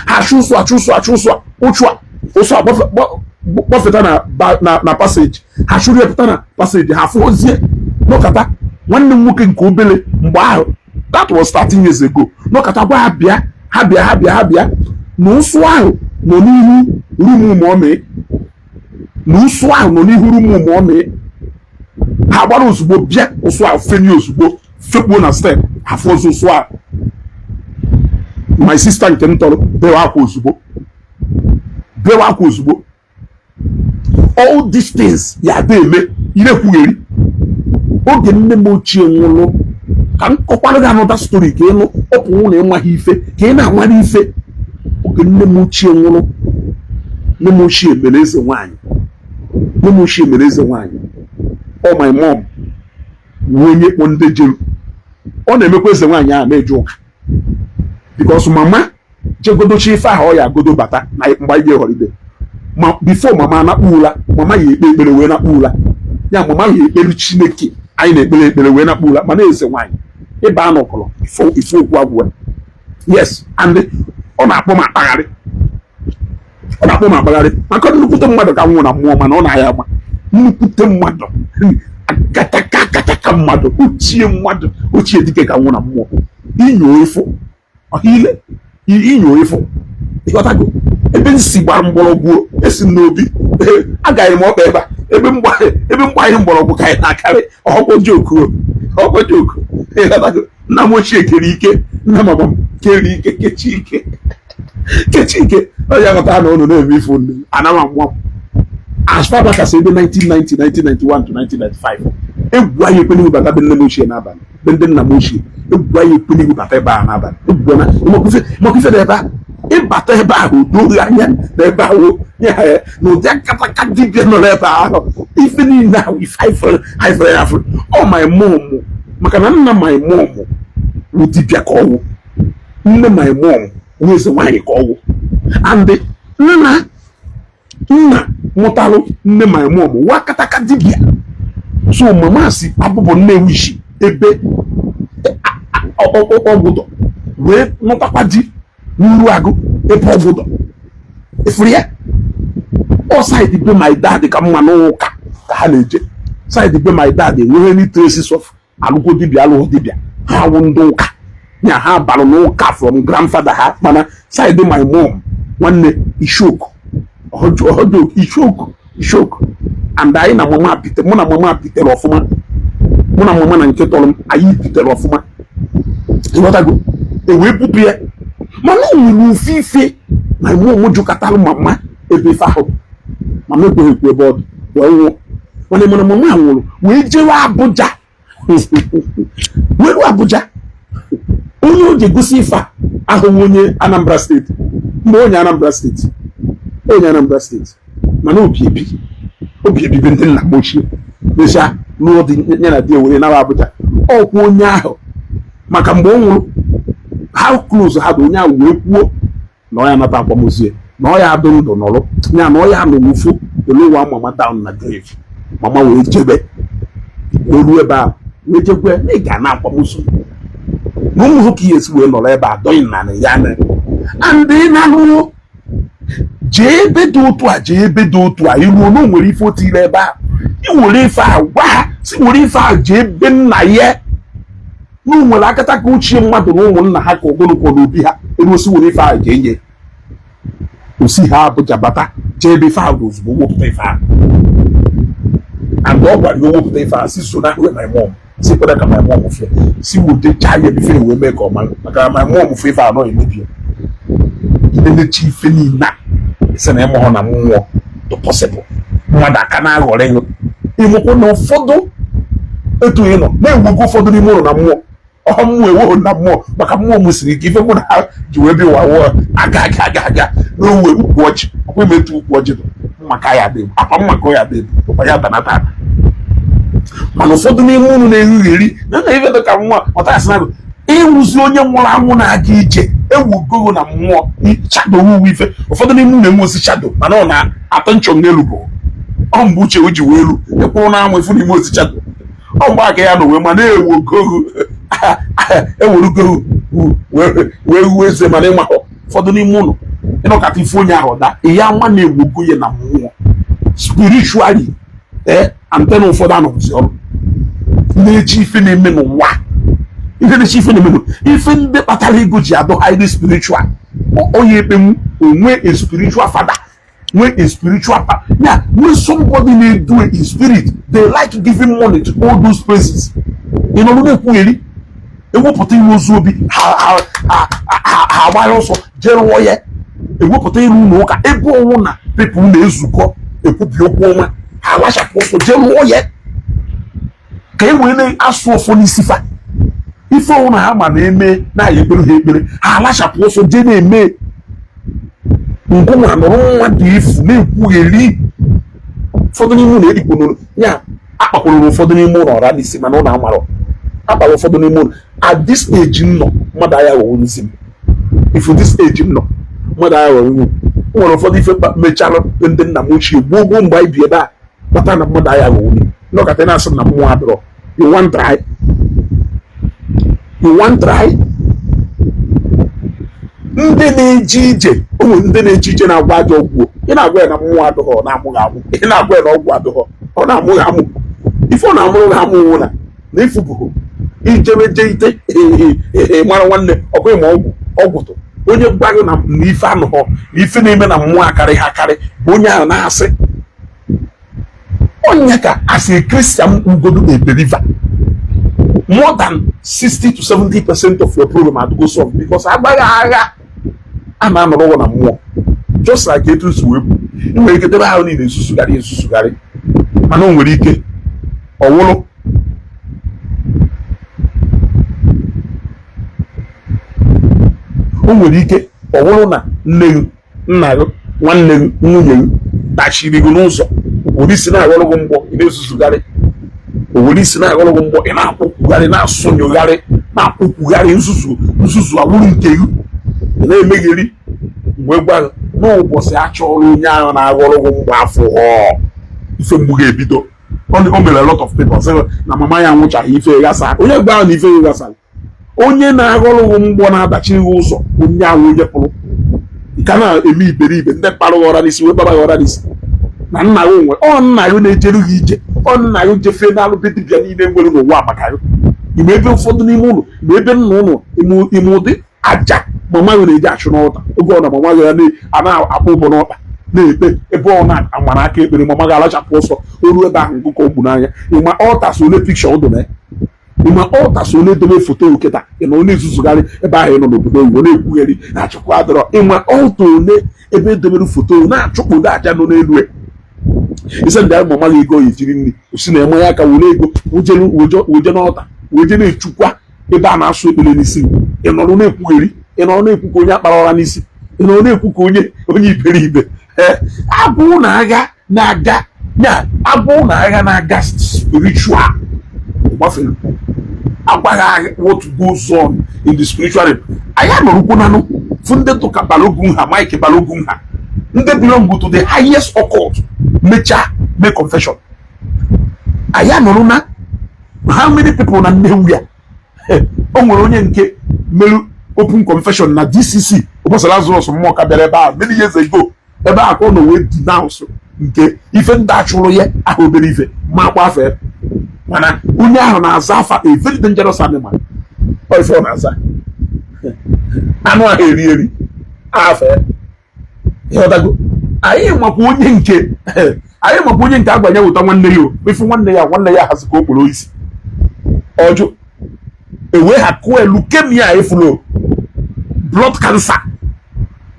Achuswa. Ochwa. Also, bofeta na passage. Hashuri bofeta na passage. Hafozie. Look at her. Nwanne m nwoke nke obele mgbe ahụ that was 13 years ago nọkọta gwa ha bịa na ụsụ ahụ nọ n'ihu rumu ụmụ ha gbara ozugbo bịa ụsụ ahụ fenye ozugbo fekpuo na step afọ ọzọ ụsụ ahụ my sister nke m tọrọ bewa akwa ozugbo all these things ya ada eme irekwugheri oge nne m ochie nwụrụ ka m kọkwara gị anọda stori ka ịnụ ọpụ na ịmaghị ife ka ị na-amara ife oge nne m ochie nwụrụ nne m ochie mere eze nwaanyị ọ my mom nwe onye kpọ ndị jeru ọ na-emekwa eze nwaanyị ahụ na-eje ụka because mama jegodochi ife ahụ ọ ya agodo bata na mgbe ihe họride ma before mama anakpuula mama ya ekpe ekpere wee nakpuula ya mama ya ekpere Chineke anyị na-ekpere ekpere wee nakpuula mana eze nwaanyị ịba anọkọrọ ife okwu agwụ yes and ọ na-akpọ m akpagharị maka nnukwute mmadụ ka nwụrụ na mmụọ mana ọ na-aya agba nnukwute mmadụ kataka mmadụ ochie dike ka nwụrụ na mmụọ inyo ifo ịghọtago ebe nsi gbara mgbọrọgwụ esi n'obi agaghị m ọkpa ebe a ebe mgbanye mgbọrọgwụ ka anyị na-akarị ọkpọ joku ịghọtago nna m ochie kere ike nna mama m kere ike kechi ike onye ghọta na ụnụ na-eme ifo nne anama nwa m as far back as ebe 1990 1991 to 1995 egwu anyị ekwenighi bata be nne m ochie n'abalị be ndị nna m ochie egwu anyị ekwenighi bata ebe a n'abalị egwuona mọkụfe na ebe a ịbata ebe ahụ doro anya na ebe ahụ na ụdị akataka dibịa nọ n'ebe ahụ ife niile ahụ ife haifere ya afọ ọ my mom maka na nna my mom wụ dibịa ka ọwụ nne my mom wụ eze nwaanyị ka ọwụ and nna mụtalụ nne my mom wụ akataka dibịa so mama si abụbụ nne wishi ebe ọgwụdọ wee nụtakwa di n'uru agụ ebe ọgwụdọ ifuru ya ọ side be my dad ka mma n'ụka ka ha na-eje side be my dad enweghị any traces of alụkwụ dibịa ha wụ ndị ụka ya ha balụ n'ụka from grandfather ha mana side my mom nwanne ishoku and anyị na mama pite mụ na mama pitere ọfụma mụ na mama na nke tọrọ m anyị pitere ọfụma ịghọtago ewee bupụ ya mana o nwere ofe ife na mụ jụkatalụ mama ebe ife ahụ mama ekweghị ekwe ebe ọ dị wee nwụọ mana mana mama nwụrụ wee jewe Abuja onye o ji egosi ife ahụghị onye Anambra steeti mgbe onye Anambra steeti mana obi ebibe ndị nna m ochie mesha n'ụlọ dị nye na di ewere nawa Abuja ọkwa onye ahụ maka mgbe ọ nwụrụ how close ha bụ onye ahụ wee kwuo na ọ ya nata akwamozie na ọ ya adụ ndụ nọrọ ya na ọ ya nọ n'ufu elewa mama down na grave mama wee jebe oru ebe a wee jekwe na ị ga na akwamozu na ụmụ nwoke ya esi wee nọrọ ebe a dọghị na ya na ndị na-alụrụ jee ebe dị otu a iruo na o nwere ife otu ile ebe a iwere ife a gwa ha si were ife a jee ebe nna ya na nwere akata ka ochie mmadụ na ụmụnna ha ka ogologo n'obi ha eruosi were ife ahụ jee nye osi ha Abuja bata jee ebe ife ahụ ozugbo wepụta ife ahụ and ọ gwara ya wepụta ife ahụ si so na my mom si kwere ka my mom fee si wetechaa ya ife wee mee ka ọma maka my mom fee ife ahụ nọ emebi ilenechi ife niile ise na ịmụhụ na mmụọ to possible mmadụ aka na-aghọrọ ego ịmụkwụ na ụfọdụ etu ị nọ na-enwego ụfọdụ n'ime ụlọ na mmụọ ọha mmụọ eweghị na mmụọ maka mmụọ mụsiri ike ife mụ na ha ji wee bịa ụwa aga n'owe ukwu ọjị ọkwa imetụ ukwu ọjị dụ maka ya dị akwa mmaka ya dị ọkwa ya tanata mana ụfọdụ n'ime ụlọ na-egheri na ife dị ka mmụọ ọta asị na ịrụzi onye nwụrụ anwụ na-aga ije ewugogo na mmụọ chado uwe ife ụfọdụ n'ime ụlọ enwe osi chado mana ọ na-atọ nchọ n'elu bụ ọ mgbe uche o ji wee elu ekwụrụ na amụ efu n'ime osi chado ọ mgbe aka ya na uwe ma na-ewogogo ewerugogo wee ruo eze mana ịmahọ ụfọdụ n'ime ụlọ ịnọkata ife onye ahụ da ihe ama na-ewogo ya na mmụọ spiritually antena ụfọdụ anọzi ọrụ na-eji ife na-eme n'ụwa ife na-echi ife na-eme ife ndị kpatara ego ji adọ highly spiritual onye ekpenwu onwe a spiritual father when a spiritual yeah, when somebody may do it in spirit, they like giving money to all those places. You know, they query. They will put in those will be how also general yet. They will put in Moka, everyone, people in the Zuko, they put your woman, how much I post for general yet. Can we ask for Fonisifa? If I want to have my name, now you will hate me. How much I post for Jenny May. Nkuma no what if na-ekwugheri ụfọdụ n'ime ụlọ erikwu ya akpakwuru ụfọdụ n'ime ụlọ ọra n'isi mana ọ na-amarọ akpara ụfọdụ n'ime ụlọ at this age nọ mmadụ agha ghọwo n'isi m if this age nọ mmadụ agha ghọwo nwu nwere ụfọdụ ife mechara ndị nna m ochie gboo mgbe anyị bi ebe a kpata na mmadụ agha ghọwo n'ọkata na-asị na mmụọ adọrọ you want try ndị na-eji ije ụmụ ndị na-eji ije na-agwa ajọ ọgwụ ị na-agwa ya na mmụọ adụghọ na-amụghị amụ ị na-agwa ya na ọgwụ adụghọ ọ na-amụghị amụ ife ọ na-amụrụ ha amụ na na-efubụghị ijebeje ite mara nwanne ọkwa ịma ọgwụtụ onye gwaghị na ife anụghọ na ife na-eme na mmụọ akarị ha akarị bụ onye ahụ na-asị onye ka asị a Christian ugodu a believer more than 60 to 70% of your problem adụgo solve because agbaghị agha a na-anọrọ na mmụọ just like etu si wee bụ ị nwere ike debe ahụ niile esusugharị mana o nwere ike ọwụrụ na nne gị nna gị nwanne gị nwunye gị tachiri gị n'ụzọ owere isi na-aghọrọ gị mgbọ ị na-esusugharị owere isi na-aghọrọ gị mgbọ ị na-akwụkwugharị na-asụnyogharị na-akwụkwugharị nzuzu awụrụ nke gị na-emegheri mgbe gwa n'ụbọchị achọrọ onye ahụ na-aghọrọ gị mgbọ afọ ife mgbu ga-ebido o mere a lot of people sị na mama ya nwụchaghị ife ghasa onye gba ahụ na ife ghasara onye na-aghọrọ gị mgbọ na-adachiri gị ụzọ onye ahụ onye pụrụ ka na-eme iberibe ndị kpara gị ọra n'isi wee baba gị ọra n'isi na nna gị onwe nna gị na-ejeru gị ije nna gị jefe na-alụbe dibịa niile nwere n'ụwa maka gị ime ebe ụfọdụ n'ime ụlọ ime ebe nna ụlọ ime ụdị aja mama gị na-eji achụ n'ọta oge ọ na mama gị na-akpụ ụbọ n'ọkpa na-ekpe ebe ọ na-amara aka ekpere mama gị alachapụ ọsọ oru ebe ahụ ngụkọ ogbu n'anya ịma ọta so ole pikshọ ụdụ na ya ịma ọta so ole debe foto nkịta ị na ọ na-ezuzugharị ebe ahụ ị nọ n'obodo oyibo na-ekwugheri na-achụkwa adọrọ ịma ọta ole ebe edebere foto na-achụkpụdo aja nọ n'elu ya ise ndị ahụ mama gị ego ejiri nri osi na-eme ya aka were ego weje n'ọta weje na-echukwa ebe a na-asụ ekpere n'isi ị nọrọ na-ekwugheri ị nọrọ na-ekwu ka onye akpara ọra n'isi ị nọrọ na-ekwu ka onye iberibe abụ na agha na-aga spiritual gbafere agwaghị what goes on in the spiritual realm anyị anọrụkwu nanụ fụ ndị tụka Balogun ha Mike Balogun ha ndị belong to the highest occult mechaa make confession anyị anọrụ na how many people na Nnewi ya o nwere onye nke meru open confession na DCC ụbọchị Lazarus mmụọ ka bịara ebe ahụ many years ago ebe a ka ọ nọ wee denounce nke ife ndị achụrụ ya ahụ obere ife ma akwa afọ mana onye ahụ na-aza afa a very dangerous animal iPhone asa anụ ahụ eri afa ịghọtago anyị makwa onye nke agbanye wụta nwanne ya ifu nwanne ya hazi ka okporo isi ọjụ ewe ha kụọ leukemia efulo blood cancer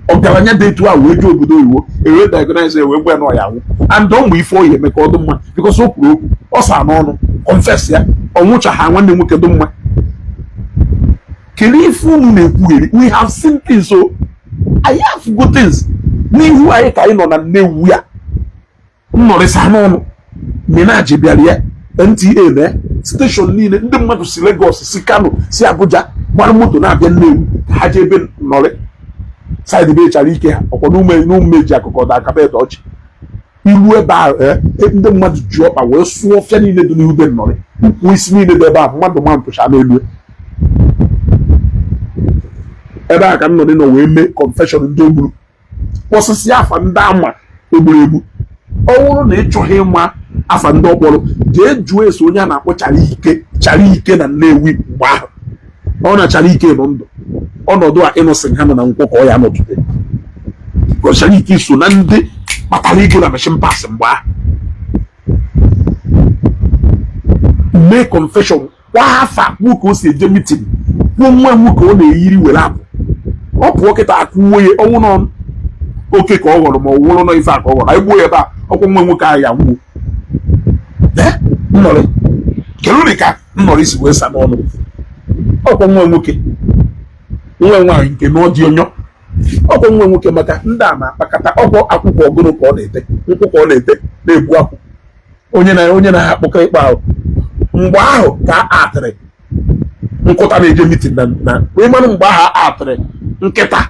ọgaranya dị etu a wee ju obodo oyibo ewe diagnose ewe gwa na ya nwụ and ụmụ ife oyi eme ka ọ dị mma because o kwuru okwu ọ sa n'ọnụ confess ya ọnwụcha ha nwanne nwoke dị mma kedu ife unu na-ekwugheri we have seen things so I have good things n'ihu anyị ka anyị nọ na Nnewi ya nnọrịsa n'ọnụ menaji bịara ya NTA na steshọn niile ndị mmadụ si Lagos si Kano si Abuja gbara moto na-abịa Nnewi ha jee ebe nọrị saịdị be chara ike ha ọkwa n'umeji akụkọ da akabet ọchị iru ebe ahụ ndị mmadụ ji ọkpa wee sụọ ọfịa niile dị n'ihu be nnọrị ukwu isi niile dị ebe ahụ mmadụ ma mpụcha n'elu ebe a ka nnọrị nọ wee mee confession ndị ogburu osisi afa ndị ama egburu egbu ọ bụrụ na ị chọghị ịma afa ndị ọkpọrọ jee jụọ eso onye a na-akpọ chara ike na Nnewi mgbe ahụ ọ na chara ike nọ ndụ ọnọdụ a ịnụsị ha nọ na nkwụ ka ọ ya nọtụte chara ike so na ndị kpatara ego na machine pass mgbe ahụ mee confession kwa afa nwoke o si eje mitin kwuo nwa nwoke ọ na-eyiri were apụ ọ pụọ kịta akụ uwe ya ọnwụ n'ọnụ oke ka ọ ghọrọ ma ọ wụrụ nọ ife a ka ọ ghọrọ anyị gbuo ya ebe a ọkwụ nwa nwoke ahụ ya nwuo nnọrị kelụrị ka nnọrị si wee sa n'ọnụ ọkwụ nwa nwoke nwa nwaanyị nke na ọ dị onyo ọkwụ nwa nwoke maka ndị a na-akpakọta ọkwụ akwụkwọ ọgụrụ ka ọ na-ete nkwụ ka ọ na-ete na-egbu akwụ onye na-akpọkọ ịkpa ahụ mgbe ahụ ka a atịrị nkụta na-eje mitin na ịmanụ mgbe ahụ a atịrị nkịta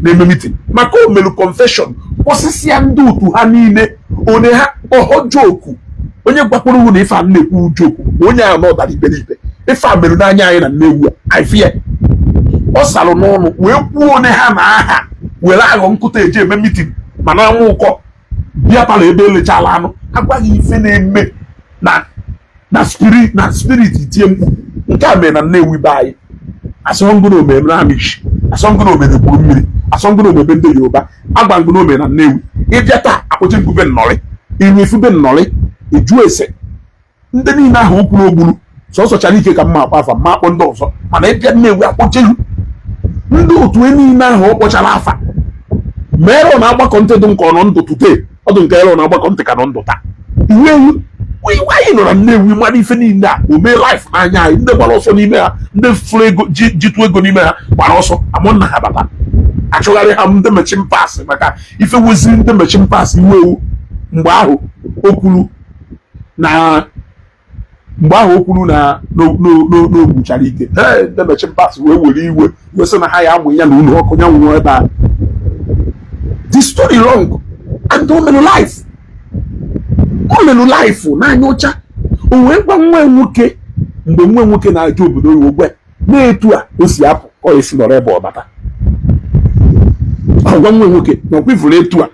na-eme mitin maka o melu confession osisi ya ndị otu ha niile onye ha ọhọ joku onye gbakwuru ugwu na ife a na-ekwu joku onye ahụ na ọdara iberibe ife a merụ n'anya anyị na Nnewi a ifie ọ salụ n'ọnụ wee kwuo onye ha na aha were aghọ nkụta eji eme mitin mana anwụ ụkọ bịa palọ ebe elechala anụ agwaghị ife na-eme na spirit tie mkpu nke a mere na Nnewi be anyị asọngụna omeme na Amish asọngụna omeme gburu mmiri asọngụna omeme ndị Yoruba agbangụna omeme na Nnewi ịbịa taa akpụchi mkpube nnọrị iru efube nnọrị eju ese ndị niile ahụ okwuru ogburu sọsọ chara ike ka mma akpa afa ma akpọ ndị ọzọ mana ịbịa Nnewi akpọchelu ndị otu niile ahụ ọ kpọchara afa mere ọ na-agbakọ ntị dụ nke ọ nọ ndụ tute ọdụ nke ere ọ na-agbakọ ntị ka nọ ndụ taa iwe anyị nọ na Nnewi mara ife niile a o mee life n'anya anyị ndị gbara ọsọ n'ime ha ndị fụrụ ego jitụ ego n'ime ha gbara ọsọ amụ nna ha bata achọgharị ha ndị mechin pas maka ife weziri ndị mechin pas iwe ewu mgbe ahụ o kwuru na n'ogbuchara ike ndị mechin pas wee were iwe wee sị na ha ya amụ ya na ụlọ ọkụ ya nwụọ ebe a the story wrong and o melu life n'anya ọcha o wee gwa nwa nwoke mgbe nwa nwoke na-aja obodo oyibo gwe na-etu a o si apụ ọ esi nọrọ ebe ọ bata ọgwa nwa nwoke na ọkwifuru etu a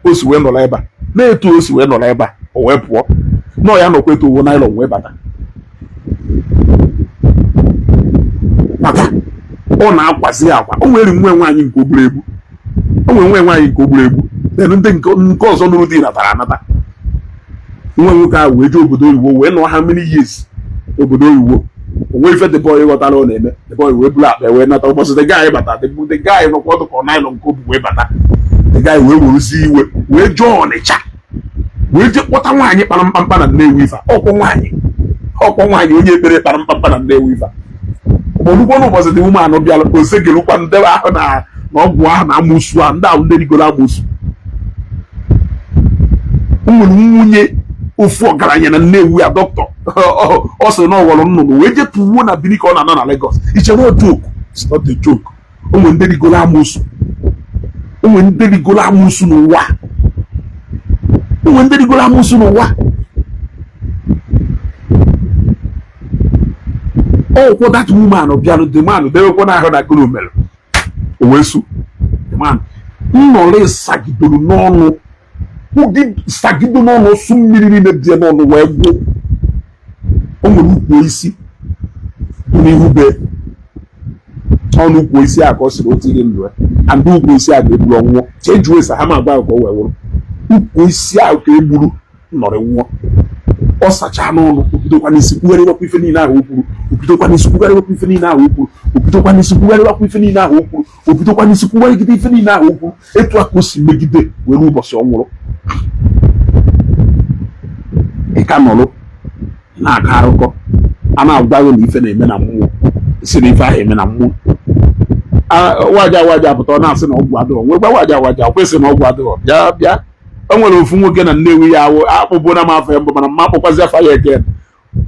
o si wee nọrọ ebe a na-etu o si wee nọrọ ebe a o wee pụọ nọọ ya nọkwa etu owo naịlọn wee bata maka ọ na-akwazi akwa o nwere nwe nwaanyị nke ogburu egbu ndị nke ọzọ nụrụ di natara anata nwa nwoke ahụ wee jee obodo oyibo wee nọ ha many years obodo oyibo onwe ife the boy ghọtara ọ na-eme the boy wee buru akpa wee nata ụbọchị the guy bata the guy nọkwa ọdụ ka ọ naịlọn nke obu wee bata the guy wee weruzi iwe wee jee Ọnịcha wee jee kpọta nwaanyị kpara mkpamkpa na Nnewi ife ọkwọ nwaanyị onye ekpere kpara mkpamkpa na Nnewi ife ọgbọlụkwa n'ụbọchị dị ụmụ anọ bịara osegelụkwa ndebe ahụ na ọgwụ ahụ na amụsu ahụ ndị ahụ ndị rigoro amụsu nwere nwunye ofu ọgaranya na Nnewi a dọkịta ọ sịrị na ọ ghọrọ nnụnụ wee jee tụwuo na bini ka ọ na-anọ na Lagos ichere joke it's not a joke o nwere ndị rigoro amụsu n'ụwa ọkwọ that woman bịanụ the man dewekwa n'ahụ na goro mere o wee su the man nnọrọ sagidoro n'ọnụ sagido n'ọnụ su mmiri niile bịa n'ọnụ wee gwuo o nwere ukwu isi bụ n'ihu be ọnụ ukwu isi a ka ọ sịrị otu ihe ndụ ya and ukwu isi a ga-egburu ọnwụọ chee jụọ esa ha ma agba ka ọ wee wụrụ ukwu isi a ka egburu nọrọ nwụọ ọ sachaa n'ọnụ obidokwa n'isi kwugharịwakwa ife niile ahụ o kwuru obidokwa n'isi kwugharịwakwa ife niile ahụ o kwuru obidokwa n'isi kwugharịwakwa ife niile ahụ o kwuru obidokwa n'isi kwugharịgide ife niile ahụ o kwuru etu aka o si megide were ụbọchị ọ nwụrụ ị ka nọrọ na-akọ akụkọ a na-agwaghị na ife na-eme na mmụọ si na ife ahụ eme na mmụọ waja pụta ọ na-asị na ọgwụ adịghọ nwekwa waja kwesịrị na ọgwụ adịghọ bịa o nwere ofu nwoke na Nnewi ya awụ akpụbụ na m afọ ya mbụ mana mma akpụkwazi afọ ya eke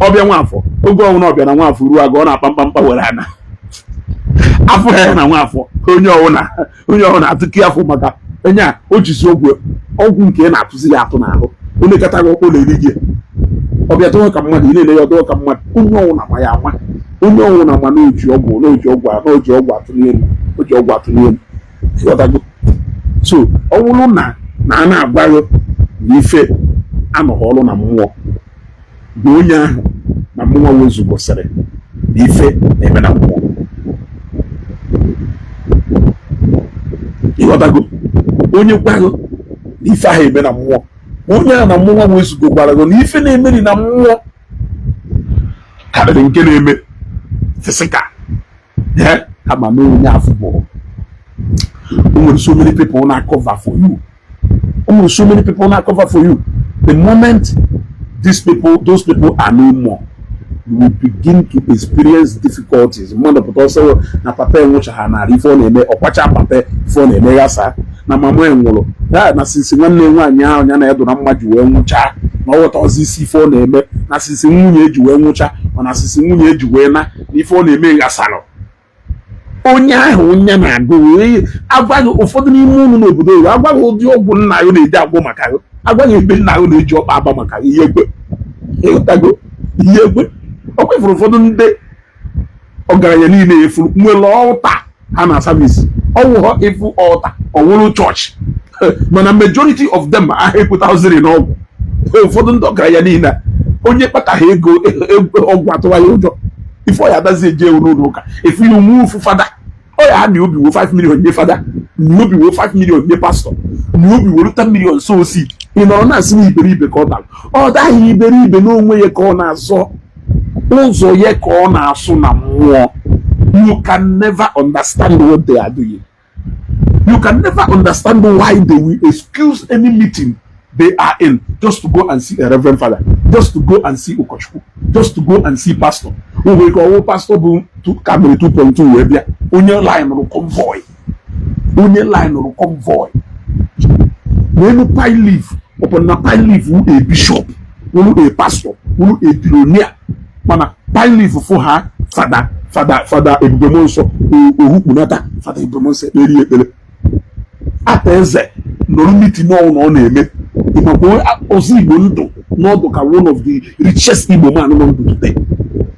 ọbịa Nwafọ oge ọnwụna ọbịa na Nwafọ ruo aga ọ na-akpa mkpamkpa were ana afọ ya na Nwafọ onye ọbụla atụkị afọ maka onye a o jizi ọgwụ nke na-atụzi ya atụ n'ahụ onye kataghị ọkpụ na eri gị ọbịa tụọ ka mmadụ ị na-ele ya ọdụọ ka mmadụ onye ọnwụna ma ya ama onye ọnwụna ma n'oji ọgwụ atụ n'elu ịghọtago so ọ bụrụ na a na-agwaghị na ife anọghị ọrụ na mmụọ bụ onye ahụ na mmụọ wezụgbosịrị na ife na-eme na mmụọ ịghọtago onye gwaghị na ife ahụ eme na mmụọ onye ahụ na mmụọ wezụgokwara gị na ife na-emeri na mmụọ karịrị nke na-eme fisikal kama na onye afọ bụ o nwere so many people na cover for you. So many people now cover for you. The moment those people are no more, you will begin to experience difficulties. Mwana potoseo na papa enwocha hana ifo na eme okwacha papa ifo na eme yasa na mama enwolo na sisi nwanne nwanyi ahụ nya na edo na mmaji wee nwucha na ọghọta ozi isi ifo na eme na sisi nwunye eji wee nwucha na sisi nwunye eji wee na ifo na eme yasalo onye ahụ onye na-agụ agwaghị ụfọdụ n'ime ụlọ n'obodo oyibo agwaghị ụdị ọgwụ nna ya na-eji agwụ maka ya agwaghị ebe nna ya na-eji ọkpa agba maka ihe egbe ịghọtago ihe egbe ọ kwefuru ụfọdụ ndị ọgaranya niile efuru nwere ọta ha na savisi ọwụghọ efu ọta ọwụrụ chọọchị mana majority of them ahụ ekwetaziri n'ọgwụ ụfọdụ ndị ọgaranya niile onye kpataghị ego ọgwụ atụwa ya ụjọ ife ọ ya adazi eje n'ụlọ ụka efu ya ụmụ ụfụ fada ọ ya ha na obi wo 5 million nye fada na obi wo 5 million nye pastọ na obi wo 10 million so osi ị nọrọ na-asị na iberibe ka ọ dara ọ daghị iberibe n'onwe ya ka ọ na-azọ ụzọ ya ka ọ na-asụ na mmụọ. You can never understand what they are doing. You can never understand why they will excuse any meeting they are in just to go and see a reverend father, just to go and see Ukochukwu, just to go and see pastor. We call pastor boom to Camry 2.2 webia. Onye line no convoy. Onye line no convoy. When you pile leave, upon na pile leave who a bishop, who a pastor, who a billionaire. Mana pile leave for her father Ebremonso Uhukunata, Father Ebremonso Eri Ebele. Ateze no meeting no na-eme. Imako ozi Igbo ndụ n'ọdụ ka one of the richest Igbo man no ndụ today.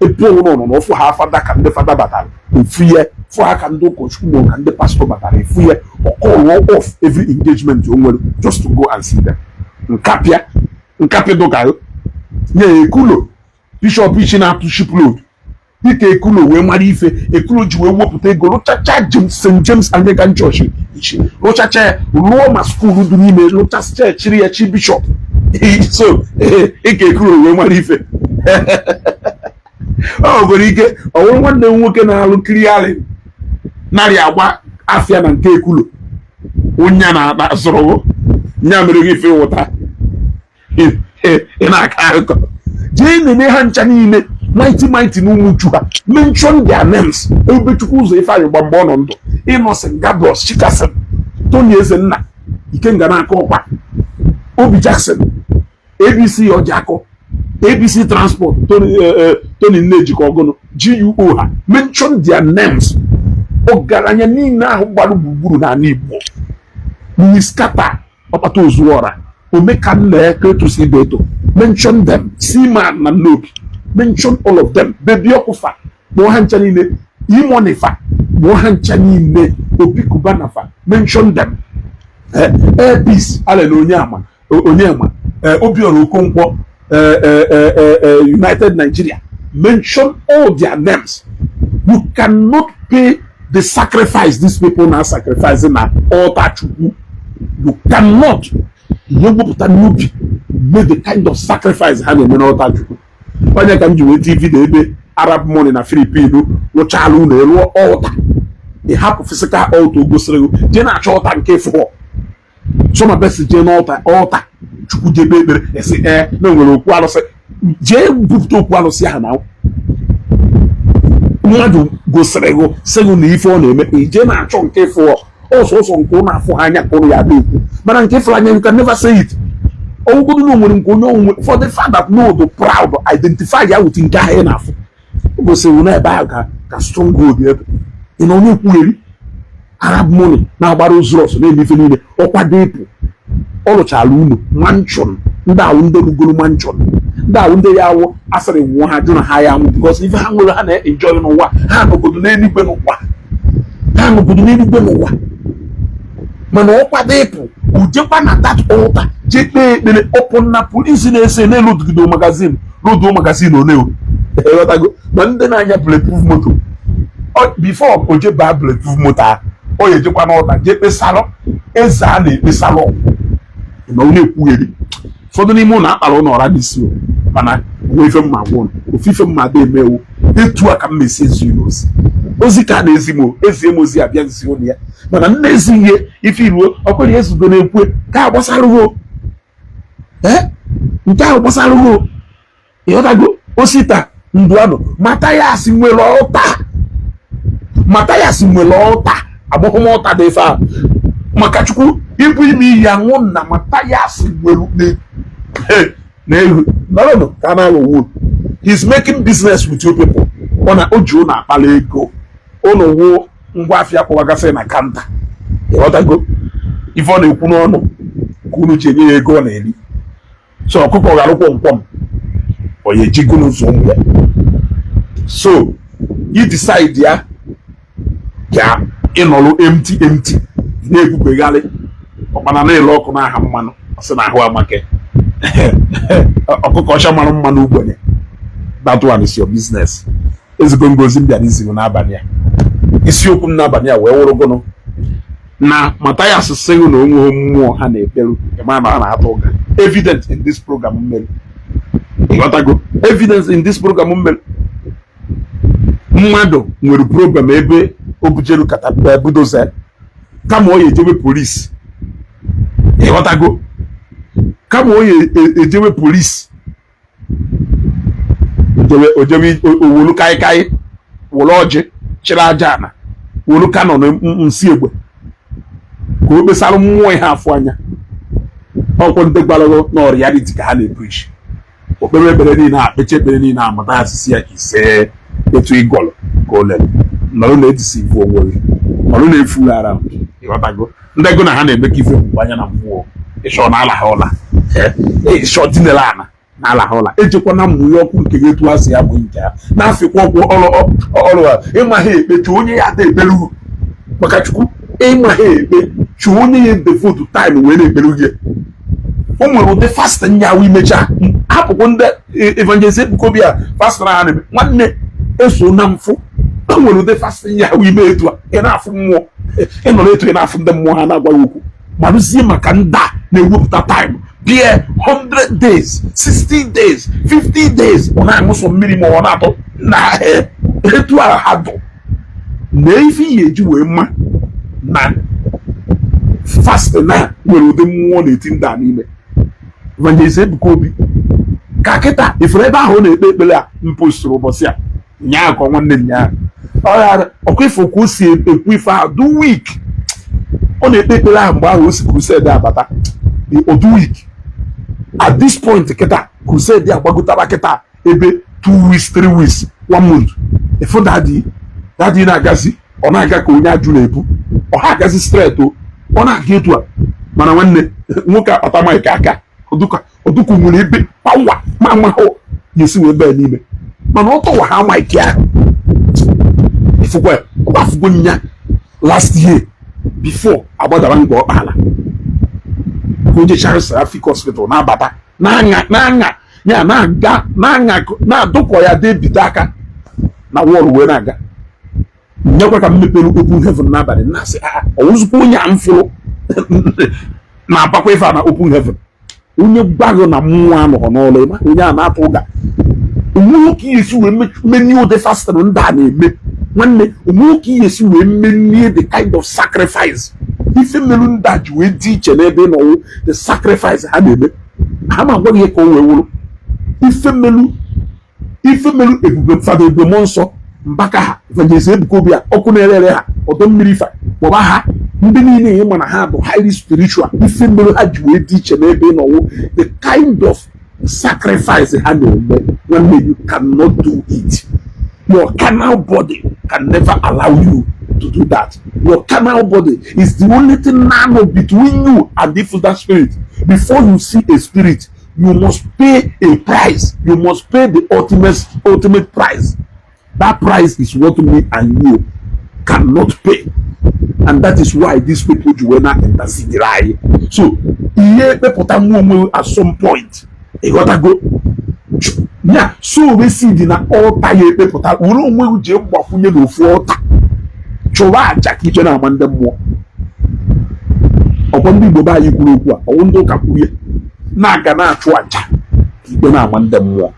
Epo no for ha fada ka ndị fada batara. Ofuye for ha ka ndị ụkọchukwu ka ndị pastor batara. Ofuye call off every engagement you nwere just to go and see them. Nkapia doka yo. Nye ekulo bishop ichi na atụ ship load. Dịka ekulo wee mara ife ekulo ji wee wepụta ego rụchacha St. James Anglican Church ichi rụchacha ruo ma skuulu dị n'ime rụchacha chiri ya chi bishop so ịka ekulo wee mara ife ọ nwere ike ọ bụrụ nwanne m nwoke na-alụ kirialin narị agba afịa na nke ekulo onye na-akpa zụrụ nya mere gị ife ụta ị na-aka akụkọ jee nene ha ncha niile mighty n'ụmụ ha mention their names Ebechukwu ụzọ ife anyị gba mgbe ọ nọ ndụ Innocent Gabriel Chikasen Tony Ezenna Ikenga na-aka ọkwa Obi Jackson ABC Ojiako ABC Transport Tony Nnejika Ogunu GUO ha mention their names ọgaranya niile ahụ gbara gburugburu n'ala Igbo Miskata Ọkpata Ozuora Omekanne Kletus Ibeto mention them Seaman na Nnobi mention all of them. Baby Okufa, Mohan Chanine, Imonifa, Mohan Chanine, Obi Kubanafa, mention them. Peace, Onyama, Obioro Okonkwo, United Nigeria. Mention all their names. You cannot pay the sacrifice these people now sacrificing na altar chukwu. You cannot make the kind of sacrifice ha na-eme n'altar chukwu. Onye ka m ji wee TV na ebe Arab money na Filipino rụchala ụlọ elu altar. Ị hapụ physical altar gosiri je na-achọ altar nke fụọ. Some of us je n'altar chukwu jebe ekpere esi na nwere okwu alụsị jee bupụta okwu alụsị ahụ na mmadụ gosiri gị sịgụ na ife ọ na-eme ije na-achọ nke fụọ ọsọsọ nke ụnụ afọ anya ka ụnụ ya na-ekwu mana nke fụrụ anya you can never say it. Ọgwụgwụ na nwere nke onye onwe for the fact that no the proud identify ya with nke ahụ ị na-afụ o gosiri na ebe ahụ ka strong hold ebe ị na onye kwugheri Arab money na-agbara ụzọ ọsọ na-eme ife niile ọkwado ịpụ ọ lụchala ụlọ manchọn ndị ahụ ndị rugoro manchọn ndị ahụ ndị ya awụ asịrị nwụọ ha jụ na ha ya nwụ because ife ha nwere ha na-enjoy n'ụwa ha n'obodo n'eluigwe n'ụwa mana ọ kwado ịpụ ujekwa na that altar je kpee ekpere ọpụ na polisi na-ese n'elu rodo magazin oneo ma ndị na-anya bulletproof moto before o je baa bulletproof moto a ọ ejekwa n'ọta je kpesalụ eze a na-ekpesalụ na onye ekwugheri ụfọdụ n'ime ụlọ akpara ụlọ ọra n'isi mana nwe ife mma gwụ ofufe mma ada emewu etu a ka m mesi ezi ozi ka na-ezi m ezie m ozi abịa nzi ụlọ ya mana nna ezi ihe ife iruo ọkwere ya ezugo na-ekwe ka agbasarụgo nke ahụ gbasarụgo ịghọtago osita ndụ anọ Mathias nwere ọta agbọghọmọta dị ife a maka chukwu ibu ime ihe anwụ na Mathias nwere na-ehu nọrọ ka na-alụ wool. He's making business with you people. O ji ụnụ akpala ego ụnụ wụ ngwa afịa kpọwagasị na kanta ịghọtago ife ọ na-ekwu n'ọnụ ka unu ji enye ya ego ọ na-eri so ọkụkọ ga-arụkwọ mkpọm onye ejigo n'ụzọ ụmụ ya so you decide ya ka ịnọrọ empty na-egbubegharị ọkpana na-ele ọkụ n'aha mmanụ ọsị na ahụ amake ọkụkọ ọcha mara mmanụ ugbenye. That one is your business. Ezigbo ngozi mbịa n'izigbo n'abalị a isiokwu m n'abalị a wee wụrụgụnụ na Mathias sịrị na onwe mmụọ ha na-ekperu ma na ha na-atụ ụga. Evidence in this program mmeri ịghọtago evidence in this program mmeri mmadụ nwere program ebe o bujeru katapila budoza kama ọ ya ejewe polisi ịghọtago kama ọ ya ejewe polisi ojewe owolu kaikai wolo ọjị chịrị aja ana wolu kano na nsi egbe ka o kpesalụ mmụọ ihe afọ anya ọkwọ ndị gbalụrụ na reality ka ha na-epreach okpere ekpere niile akpecha ekpere niile amata asịsị ya ise etu ịgọlụ ka o lere nọrọ na-etisi ife onwere nọrọ na-efulu ara ịghọtago ndị ego na ha na-eme ka ife mgbe anya na mmụọ ịchọ na ala ha ụla ịchọ dinela ana na ala ha ụla ejekwa na mmụnye ọkụ nke etu ha si ya bụ nke ha na-afịkwa ọkwụ ọrụ ha ịma ha ekpe chụ onye ya ada ekpere uru maka chukwu ịma ha ekpe chụ onye ya devote time wee na-ekpere uge o nwere ụdị fasting ya imecha hapụkwu ndị evangelist Ebukobi a fasting ha na-eme nwanne eso na mfụ o nwere ụdị fasting ya ime etu a ị na-afụ mmụọ ị nọrọ etu ị na-afụ ndị mmụọ ha na-agwa ya okwu marụzie maka ndị a na-ewepụta time bie 100 days 60 days 50 days ọ na-aṅụ sọ mmiri ma ọ na-atọ na etu a ha dụ na ife ihe eji wee mma na fasting na nwere ụdị mmụọ na-eti ndị a n'ime evangelist Ebukobi ka kịta ifere ebe ahụ na-ekpe ekpere a mpostụrụ ụbọchị a nyaa ka nwanne m nyaa ọkwa ifo ka o si ekwu ife ahụ do week ọ na-ekpe ekpere ahụ mgbe ahụ o si crusade abata odu week at this point kịta crusade agbagotara kịta ebe 2 weeks 3 weeks 1 month ifo dadi na-agazi ọ na-aga ka onye ajụ na-ebu ọ ha agazi straight ọ na-aga etu a mana nwanne nwoke ọtamaike aka ọdụka nwere ebe pawa ma amahụ ga-esi wee bee n'ime mana ọ tọwa ha maike ahụ ifukwe ọgbafugo nya last year before agbadara mgbe ọkpala onye Charles Traffic Hospital na-abata na-anya ya na-adụkọ ya debite aka na wọlụ wee na-aga nyekwa ka mmepere open heaven n'abalị na-asị ọwụzụkwa onye a mfụrụ na-abakwa ife a na open heaven onye gbago na mmụọ anọghọ n'ụlọ ịma onye a na-atụ ụga onwe ka iyesi wee menie ụdị fasting ndị a na-eme nwanne onwe ka iyesi wee menie the kind of sacrifice ife melu ndị a ji wee dị iche n'ebe ịnọwụ the sacrifice ha na-eme ha ma agwaghị ka o wee wụrụ ife melu ebube fada ebube nsọ mbaka ha evangelist Ebuka Obi a ọkụ na-ere ha ọdọ mmiri ife kpọba ha ndị niile ihe mana ha bụ highly spiritual ife melu ha ji wee dị iche n'ebe ịnọwụ the kind of sacrifice ha na-eme nwanne you cannot do it. Your carnal body can never allow you to do that. Your carnal body is the only thing now between you and that spirit. Before you see a spirit, you must pay a price. You must pay the ultimate price. That price is what me and you cannot pay. And that is why these people do not intercede. So, at some point, you gotta go. Yeah, so we see the altar ye people that we don't know je gbafunye no fu altar. Chowa aja ki je na amande mo. Obo ndi Igbo ba yi kwuru okwu a, owo ndo ka kwuye. Na aga na achu aja ki je na amande mo.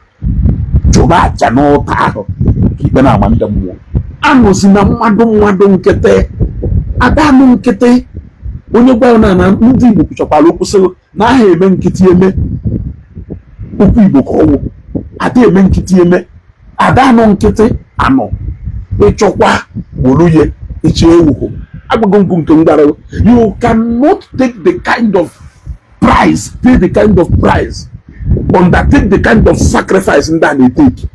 Chowa aja na altar ahụ ki je na amande mo. Anozi na mmadu nkete. Adamu nkete. Onye gwa na ndị Igbo kwuchakwala okwu sị na ha eme nkiti eme. Okwu Igbo ka ọwụ ada eme nkịtị eme ada anọ nkịtị anọ ịchọkwa woluye iche ewuho agbagongu nke ngara. You cannot take the kind of price, pay the kind of price, undertake the kind of sacrifice ndị a na-etake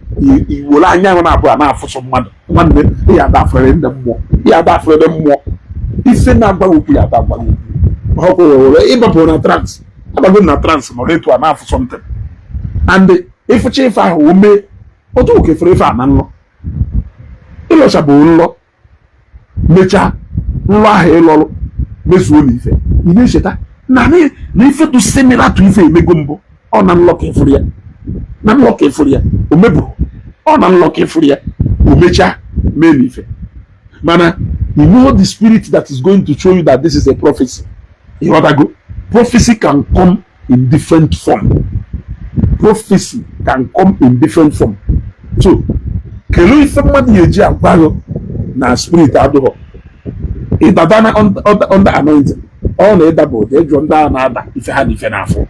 iwere anya na abụọ na-afụsọ mmadụ nwanne ya adafere ndị mmụọ ya adafere mmụọ ife na-agbaghị okwu ya adagbaghị okwu ọkụ were ịbapụ na trans agbago na trans nọ etu a na-afụsọ ntị and if chief ahụ ome otu oke fere ife a na nlọ ịlọcha bụ nlọ mecha nlọ ahụ ịlọrụ mezuo n'ife ị na-echeta na ife tụ similar to ife emego mbụ ọ na nlọ ka efuru ya na nlọ ka efuru ya o meburu ọ na nlọ ka efuru ya o mecha mee n'ife mana you know the spirit that is going to show you that this is a prophecy. You want to go? Prophecy can come in different form. Prophecy can come in different form. So, kelu ife mmadụ yeji agbago na spirit adụghọ ịdadana under anointing ọ na-edaba ụdị eju ndị a na-ada ife ha na ife n'afọ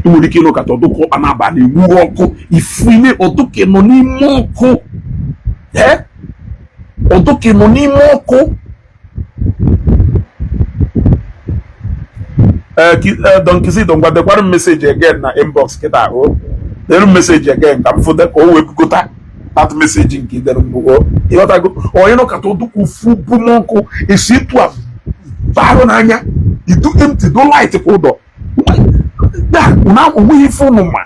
ị nwere ike ịnọkọta ọdụkọ ọkpa na-aba na-enwu ọkụ ifine ọdụke nọ n'ime ọkụ ọdụke nọ n'ime ọkụ Don Kizito ngwadekwara message again na inbox kita ahụ dere message again ka m fụde ka o wee bukọta that message nke dere mbụgo ịghọtago onye nọkọta ọdụkọ fu bumọkụ esi etu a barụ n'anya idu empty do light kwa ụdọ ya una onweghị ife ụnụ ma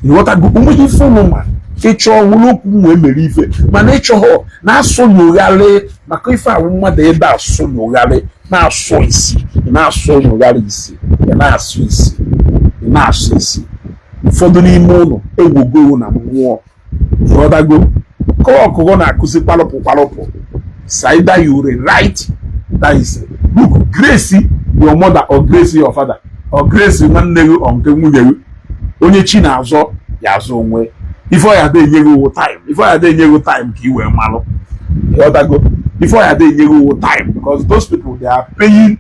ịghọtago onweghị ife ụnụ ma ịchọ ọhụrụ okwu wee mere ife mana ịchọghọ na-asụ nyogharị maka ife ahụ mmadụ ebe asụ nyogharị na-asụ isi na-asụ nyogharị isi na-asụ isi na-asụ isi ụfọdụ n'ime ụlọ egwogoro na mmụọ ịghọtago kọọ ọkụkọ na-akụzi kpalụpụ saida you rewrite that is look grace your mother or grace your father or grace nwanne gị or nke nwunye gị onye chi na-azọ ya azọ onwe ife ọ ya dị enye gị time ife ọ ya dị enye gị time ka i wee malụ ịghọtago ife ọ ya dị enye gị time because those people they are paying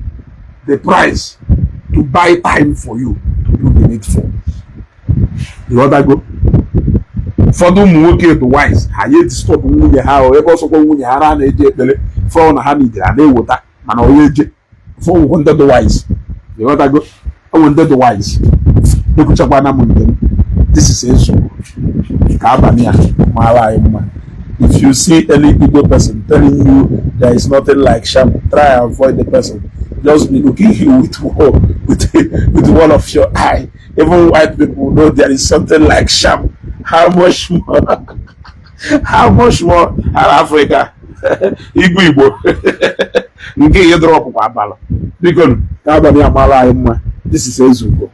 the price to buy time for you to do the needful. Ịghọtago ụfọdụ ụmụ nwoke dị wise ha ye disturb nwunye ha o ebe ọsọkwa nwunye ha na-eje ekpere fọ na ha nidere a na-eweta mana onye eje fọ ndị dị wise ịghọtago ọwụ ndị dị wise ekwuchakwa na m njem this is a nsogbu ka abalị a mara anyị mma. If you see any Igbo person telling you there is nothing like sham, try and avoid the person. Just be looking you with one of your eye. Even white people know there is something like sham. How much more Africa? Igbo. Nke ihe drop kwa abala. Biko, ka abalị a mara anyị mma. This is Ezugo.